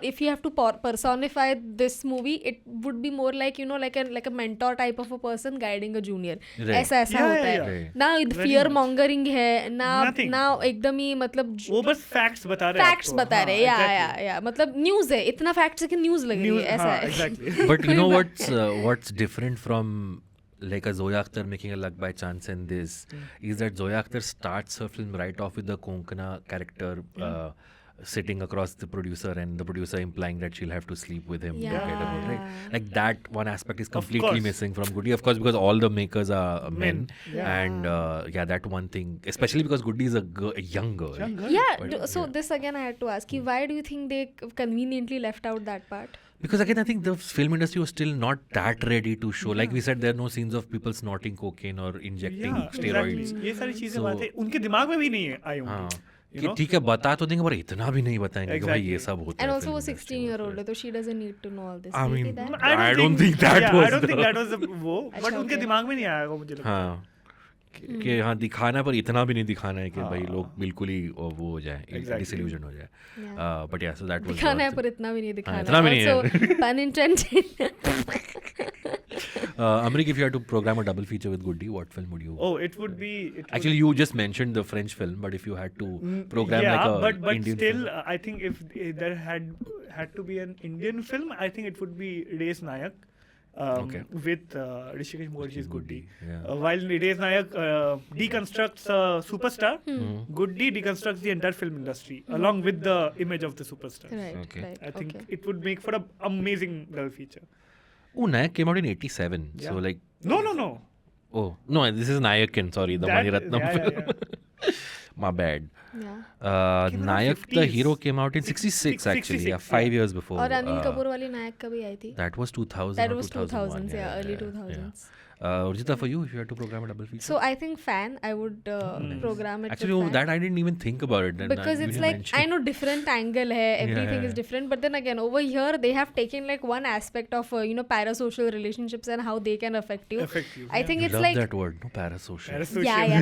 If you have to personify this movie, it would be more like, you know, like a mentor type of a person guiding a junior. Right. ऐसा Yeah, होता है. Right. Very ना fear much. mongering है, Nothing. ना एकदम ही मतलब वो बस facts बता रहे हैं facts आपको. बता रहे हैं. exactly. या मतलब news है, इतना facts है कि news लग रही News, है, ऐसा हाँ, है. exactly. But you know what's different from like a Zoya Akhtar making a Luck by Chance and this is that Zoya Akhtar starts her film right off with the Konkana character sitting across the producer and the producer implying that she'll have to sleep with him to get a role, right? Like that one aspect is completely course. missing from Goody, of course, because all the makers are men. Yeah. And that one thing, especially because Goody is a young girl. Yeah, But, so this again I had to ask you, why do you think they conveniently left out that part? Because again, I think the film industry was still not that ready to show. Like we said, there are no scenes of people snorting cocaine or injecting Yeah, steroids. exactly. ये सारी चीजें So- बातें उनके दिमाग में भी नहीं आई हाँ होंगी. You कि know? ठीक है बता तो देंगे पर इतना भी नहीं बताएंगे कि भाई ये Exactly. सब होता And है also वो film 16 industry year में. old है, तो she doesn't need to know all this. I Maybe mean, that. I don't think that was I don't think the- that was वो. But अच्छा, उनके okay. दिमाग में नहीं आया वो मुझे लगता है. हाँ कि हाँ दिखाना पर इतना भी नहीं दिखाना है कि भाई लोग बिल्कुल ही वो हो जाए Exactly. डिसइल्यूजन हो जाए. Yeah. But yeah, so that was दिखाना है the पर इतना भी नहीं दिखाना इतना भी नहीं है. Also, pun intended. Amrik, if you had to program a double feature with Goody, what film would you? Oh, it would be. Actually, you just mentioned the French film, but if you had to program yeah, like a but Indian still, film. I think if there had to be an Indian film, I think it would be Race Nayak. Okay. With Rishikesh Mukherjee's Goody. Yeah. While Race Nayak deconstructs superstar, Goody deconstructs the entire film industry along with the image of the superstar. Right, Okay. right. I think okay. it would make for an amazing double feature. Oh, Nayak came out in 87. Yeah. So like, No. oh, no, this is Nayakin, sorry, the Mani Ratnam yeah, film. My bad. Yeah. Came out in Nayak, the 50s. hero, came out in 66 actually. Yeah, 66, 5 years before. और अनिल कपूर वाली नायक कभी आई थी? That was 2000 That or was 2001. 2000s, yeah, early 2000s. Rujita, for you, if you had to program a double feature? So I think Fan, I would program it Actually, with oh, Fan. that I didn't even think about it. Then Because it's like, I know different angle hai, everything yeah. is different, but then again over here they have taken like one aspect of parasocial relationships and how they can affect you. I think I it's love like that word, no, parasocial. yeah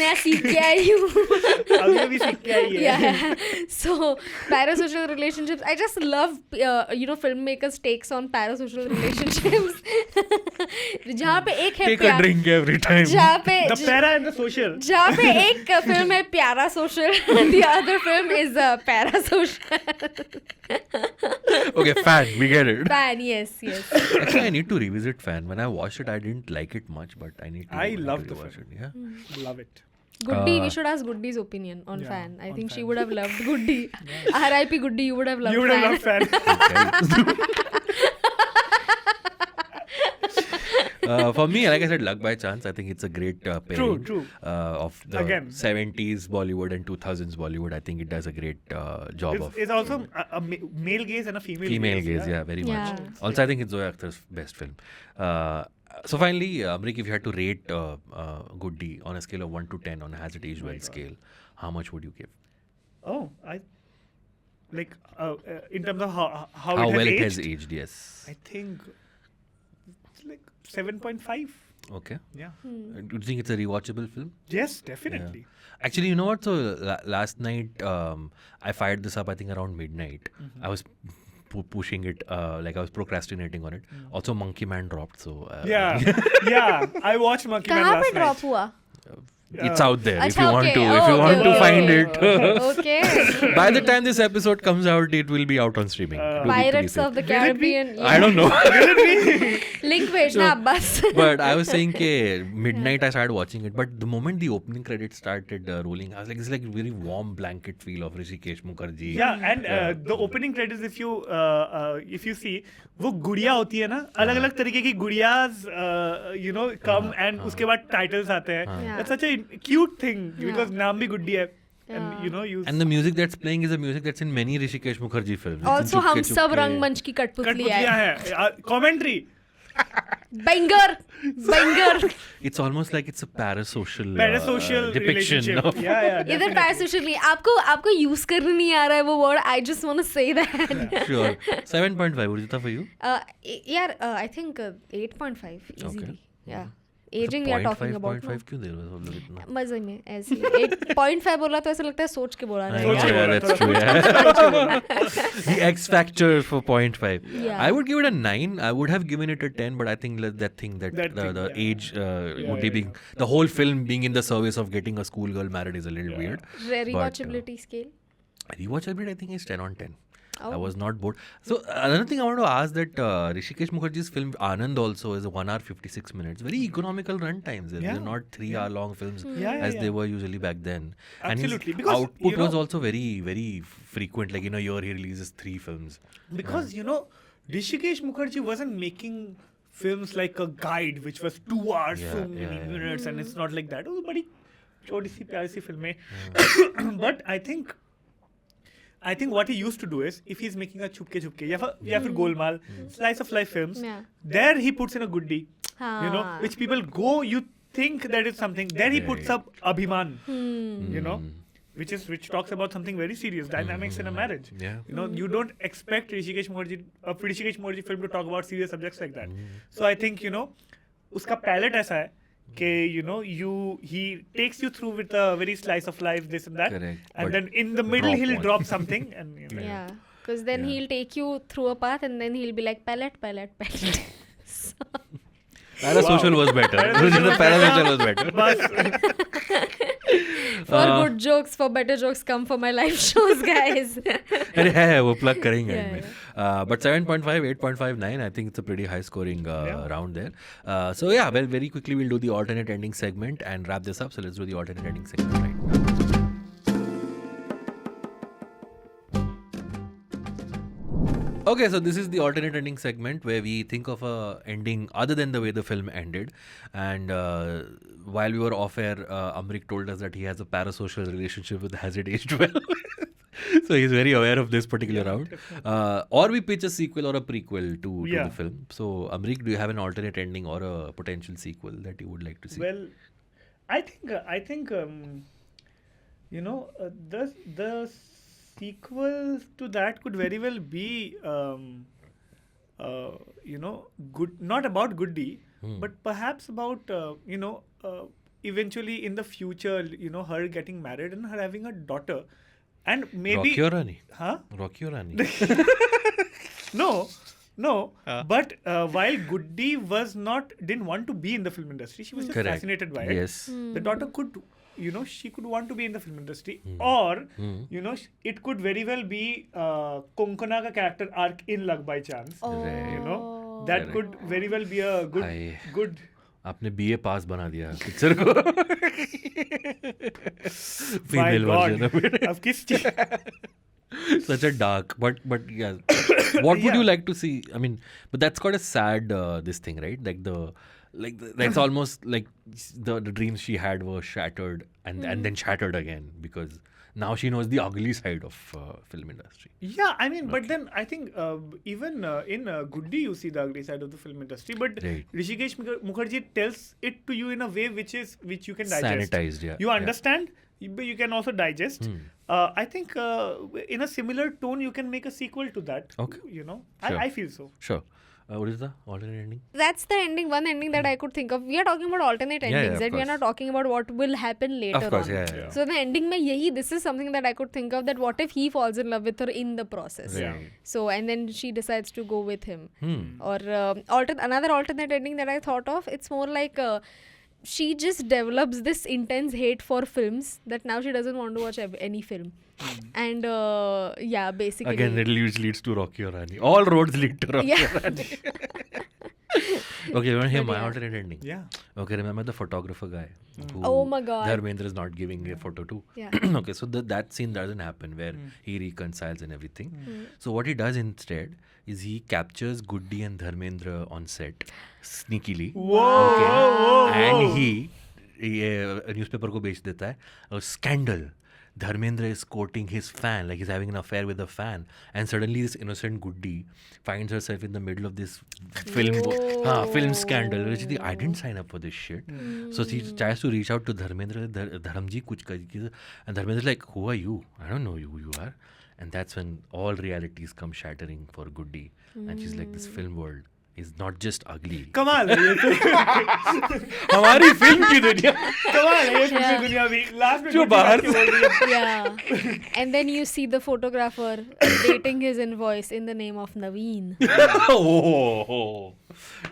नया सीख के आई हूँ. अभी भी सीख के आई है. Yeah. So parasocial relationships, I just love filmmakers takes on parasocial relationships. जहाँ पे एक है Take a drink every time. जहाँ पे The para and the social. जहाँ पे एक फिल्म है प्यारा social, the other film is para social. Okay, Fan, we get it. Fan, yes. Actually, I need to revisit Fan. When I watched it, I didn't like it much, but I need to. I love the rewatch film. it. Yeah. Love it. Goody, we should ask Goody's opinion on Yeah, Fan. I on think she Fan. would have loved Goody. R.I.P. Goody, you would have loved You would Fan. have loved Fan. For me, like I said, Luck by Chance. I think it's a great pairing True. of the Again. 70s Bollywood and 2000s Bollywood. I think it does a great job of It's also a male gaze and a female gaze. Yeah, very Yeah. much. Also, I think it's Zoya Akhtar's best film. So finally, Amrik, if you had to rate Goody on a scale of 1 to 10 on Has It Aged Well scale, how much would you give? Oh, like in terms of how How it well has it has aged, aged, yes. I think it's like 7.5. Okay. Yeah. Do you think it's a rewatchable film? Yes, definitely. Actually, you know what? So last night, I fired this up, I think around midnight. I was pushing it, like I was procrastinating on it. Also, Monkey Man dropped, so... Yeah. Yeah. I watched Monkey Man कहाँ last पे drop night. हुआ? It's out there if अच्छा, you want okay. to. Oh, If you want okay, to okay, find okay. it. Okay. By the time this episode comes out, it will be out on streaming. To be Pirates safe. of the Caribbean. I don't know. Link भेजना Abbas. But I was saying ke midnight I started watching it, but the moment the opening credits started rolling, I was like, it's like a very warm blanket feel of Hrishikesh Mukherjee. Yeah, and the opening credits, if you see, वो गुड़िया होती है ना, अलग-अलग तरीके की गुड़ियाज, come and उसके बाद titles आते हैं. Yeah. That's such a cute thing because नाम भी गुड्डी है. And you And the music that's playing is the music that's in many Hrishikesh Mukherjee films. Also, It's in हम Chupke सब Chupke. रंगमंच की कठपुतली कठपुतलियां है. हैं. Commentary. Banger. It's almost like it's a parasocial Depiction. depiction of Yeah. इधर definitely. Parasocial नहीं, आपको यूज करने नहीं आ रहा है वो word. I just want to say that. Sure. 7.5, Urjita, for you? यार, I think 8.5 easily. Okay. Yeah. Aging we are talking about. 0.5 क्यों दे रहे हो सब लोग इतना? मजे में ऐसे 8.5 बोला तो ऐसा लगता है सोच के बोला I रहा know, है. yeah, that's true. Yeah. The X factor for 0.5. Yeah. I would give it a 9. I would have given it a 10, but I think that thing that That the thing, yeah. age would be being the whole film being in the service of getting a schoolgirl married is a little weird. Rewatchability scale. Rewatchability, I think, is 10 on 10. I Oh. was not bored. So another thing I want to ask that Hrishikesh Mukherjee's film Anand also is 1 hour 56 minutes. Very economical run times. They're Yeah. not 3 hour long films Yeah, as they yeah. were usually back then. And Absolutely, his because, output you know- was also very, very frequent. Like in a year he releases 3 films. Because Hrishikesh Mukherjee wasn't making films like a guide which was 2 hours, Yeah, so many yeah. minutes, and it's not like that. It was बड़ी छोटी सी प्यारी सी फिल्में. But I think what he used to do is, if he's making a Chupke Chupke या फिर Golmaal, slice of life films, Yeah. there he puts in a goodie, हाँ. which people go, you think that is something. There he puts Right. up Abhiman, Mm. which talks about something very serious, dynamics in a marriage. Yeah. You don't expect Hrishikesh Mukherjee film to talk about serious subjects like that. So I think उसका palette ऐसा है कि he takes you through with a very slice of life, this and that, Correct. and But then in the middle drop he'll one. drop something, and Yeah. Because then Yeah. he'll take you through a path and then he'll be like palette. Parasocial was better. The Parasocial was better. बस For good jokes, for better jokes, come for my live shows, guys. अरे है वो plug करेंगे Yeah, इनमें. But 7.5, 8.5, 9, I think it's a pretty high scoring round there. So yeah, well, very quickly we'll do the alternate ending segment and wrap this up. So let's do the alternate ending segment right now. Okay, so this is the alternate ending segment where we think of a ending other than the way the film ended. And while we were off air, Amrik told us that he has a parasocial relationship with Has It Aged Well. So he's very aware of this particular round. Or we pitch a sequel or a prequel to Yeah. the film. So Amrik, do you have an alternate ending or a potential sequel that you would like to see? Well, I think the sequel to that could very well be good, not about Goody, but perhaps about eventually in the future, her getting married and her having a daughter, and maybe Rocky or Rani? huh? Rocky or Rani? No, No, but while Goody didn't want to be in the film industry, she was just Correct. fascinated by it. Yes. The daughter could, she could want to be in the film industry, or it could very well be Konkona ka character arc in Luck by Chance. That could very well be a good. आपने BA पास बना दिया picture को. Female version of it. अब किस चीज? Such a dark, but yeah. What would you like to see? I mean, but that's got a sad this thing, right? That's almost like the dreams she had were shattered and then shattered again, because now she knows the ugly side of film industry. Yeah, I mean, but then I think even in Goody you see the ugly side of the film industry, but Right. Rishikesh Mukherjee tells it to you in a way which you can digest. Sanitized, yeah. You Yeah. understand, but you can also digest. I think in a similar tone you can make a sequel to that. Okay. Sure. I feel so. Sure. What is the alternate ending? That's the ending, one ending that I could think of. We are talking about alternate Yeah, endings, of right? We are course. not talking about what will happen later Of course, on. yeah. So the ending mein this is something that I could think of, that what if he falls in love with her in the process. Right. So, and then she decides to go with him. Hmm. Or another alternate ending that I thought of, it's more like she just develops this intense hate for films that now she doesn't want to watch any film. And basically. Again, it leads to Rocky or Rani. All roads lead to Rocky Yeah. or Rani. Okay, you want to hear my yeah. alternate ending? Yeah. Okay, remember the photographer guy? Who Oh my God. Dharmendra is not giving a photo to. Yeah. Okay, so that scene doesn't happen where he reconciles and everything. So what he does instead is he captures Goody and Dharmendra on set sneakily. Whoa. And he newspaper को बेच देता है. A scandal. Dharmendra is courting his fan, like he's having an affair with a fan, and suddenly this innocent Goody finds herself in the middle of this film scandal. Which is, I didn't sign up for this shit. So she tries to reach out to Dharmendra. Dharamji kuch kar, and Dharmendra's like, who are you? I don't know who you are. And that's when all realities come shattering for Goody, and she's like, this film world is not just ugly. कमाल है ये तो. हमारी film की दुनिया. कमाल है ये फिल्म की दुनिया भी. Last में जो Goody बाहर आके बोल रही है. Yeah. And then you see the photographer dating his invoice in the name of Naveen. Oh,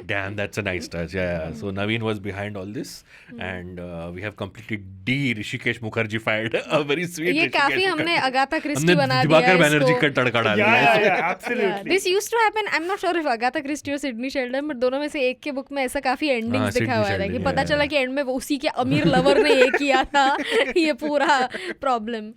damn, that's a nice touch. Yeah. So Naveen was behind all this, and we have completely Rishikesh Mukherjee fired a very sweet. ये Rishikesh काफी हमने Mukherjee. Agatha Christie हमने बना दिया दिवाकर है बैनर्जी इसको. का तड़का डाल Yeah, दिया. yeah, absolutely. This used to happen. I'm not sure if Agatha Christie or Sidney Sheldon, but दोनों में से एक के बुक में ऐसा काफी endings Sidney दिखा हुआ था कि Sheldon, पता yeah. चला कि एंड में वो उसी के अमीर लवर ने ये किया था. ये पूरा problem.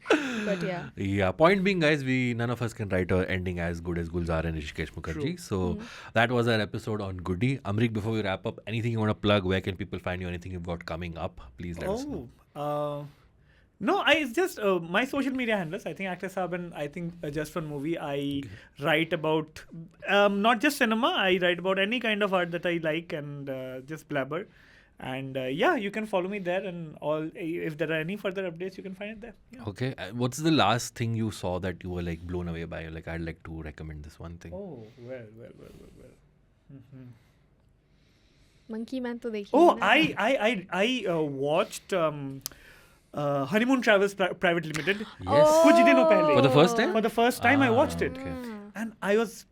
But yeah. Yeah, point being, guys, none of us can write an ending as good as Gulzar and Rishikesh Mukherjee. So that was our episode on Goody. Amrik, before we wrap up, anything you want to plug? Where can people find you? Anything you've got coming up? Please let us know. No, it's just my social media handles. I think Actor Saab, and I think Just One Movie. I write about not just cinema. I write about any kind of art that I like and just blabber. And you can follow me there. And all. If there are any further updates, you can find it there. Yeah. Okay. What's the last thing you saw that you were like blown away by? Like, I'd like to recommend this one thing. Oh well. Monkey Man तो देखिए. Oh, ना. I watched Honeymoon Travels Private Limited. Yes. कुछ दिनों पहले. For the first time? For the first time, I watched it, Okay. and I was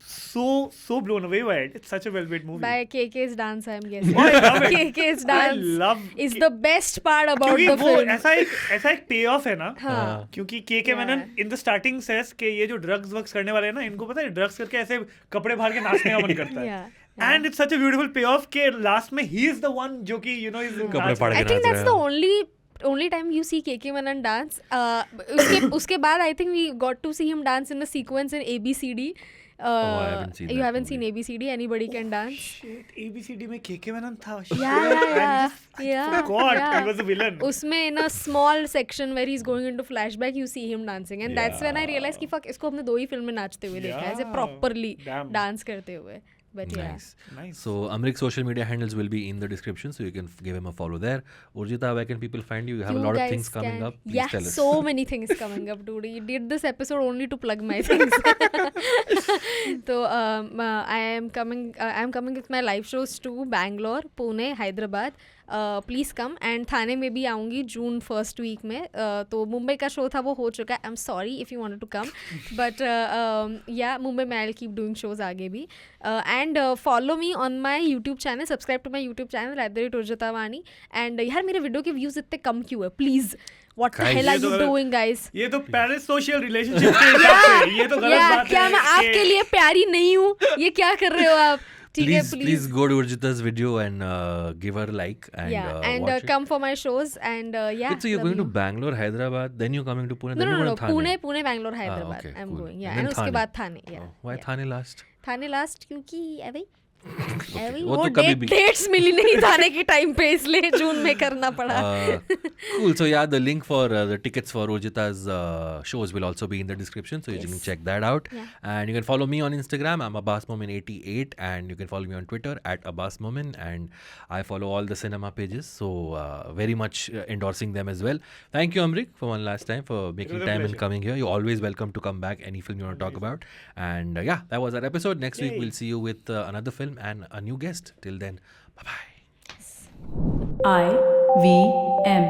so blown away by it. It's such a well-made movie. By KK's dance, I'm guessing. Oh, I love it. KK's I dance love is the best part about क्योंकि the वो film. ऐसा एक पे of है ना. हाँ. क्योंकि के मैनन इन द स्टार्टिंग सेस के ये जो ड्रग्स वर्क्स करने वाले हैं ना, इनको पता है ड्रग्स करके ऐसे कपड़े फाड़ के नाचने का मन करता है. Yeah. And it's such a beautiful payoff के लास्ट में he is the one जो कि is कपड़े फाड़ I के think नाच that's रहा the है. only time you see KK Menon dance. उसके बाद I think we got to see him dance in a sequence in ABCD. I haven't seen You that haven't seen movie. ABCD? Anybody can dance. Shit, ABCD में KK मैनन था. Yeah. I forgot he was a villain. उसमें in a small section where he's going into flashback, you see him dancing, and that's when I realized कि fuck इसको हमने 2 ही film में नाचते हुए देखा है, ऐसे properly Damn. dance करते हुए. But yeah. Nice. So Amrik's social media handles will be in the description, so you can give him a follow there. Urjita, where can people find you? You have a You lot of guys things coming can- up. Please yeah, tell us. so many things coming up, dude. You did this episode only to plug my things. So I am coming with my live shows to Bangalore, Pune, Hyderabad. Please come. And Thane में भी आऊँगी June first week में. तो मुंबई का show था वो हो चुका है. I am sorry if you wanted to come, but या मुंबई में I will keep doing shows आगे भी. And follow me on my YouTube channel, subscribe to my YouTube channel @urjitawani. And यार मेरे वीडियो के व्यूज़ इतने कम क्यों है? Please, what the hell are you doing guys? ये तो पैरिस सोशल रिलेशनशिप के हिसाब से ये तो गलत बात है. क्या मैं आपके लिए प्यारी नहीं हूँ? ये क्या कर रहे हो आप? ठीक है, Please go to Urjita's video and give her a like and and watch it. come for my shows and yeah. Wait, so you're going to Bangalore, Hyderabad, then you're coming to Pune, No, then you're no, no, going to Thane. Pune, Bangalore, Hyderabad. okay, I'm cool. going. Yeah, And and then उसके Thane. बाद थाने. Yeah. Oh, why Thane last? Thane last क्योंकि अभी वो तो कभी भी. Dates मिली नहीं थाने के टाइम पे, इसलिए जून में करना पड़ा. Cool. So yeah, the link for the tickets for Urjita's shows will also be in the description, so you can check that out. Yeah. And you can follow me on Instagram. I'm AbbasMomin88, and you can follow me on Twitter @AbbasMomin, and I follow all the cinema pages. So very much endorsing them as well. Thank you, Amrik, for one last time for making time and coming here. You're always welcome to come back any film you want to talk about. And yeah, that was our episode. Next week we'll see you with another film and a new guest. Till then, bye bye. IVM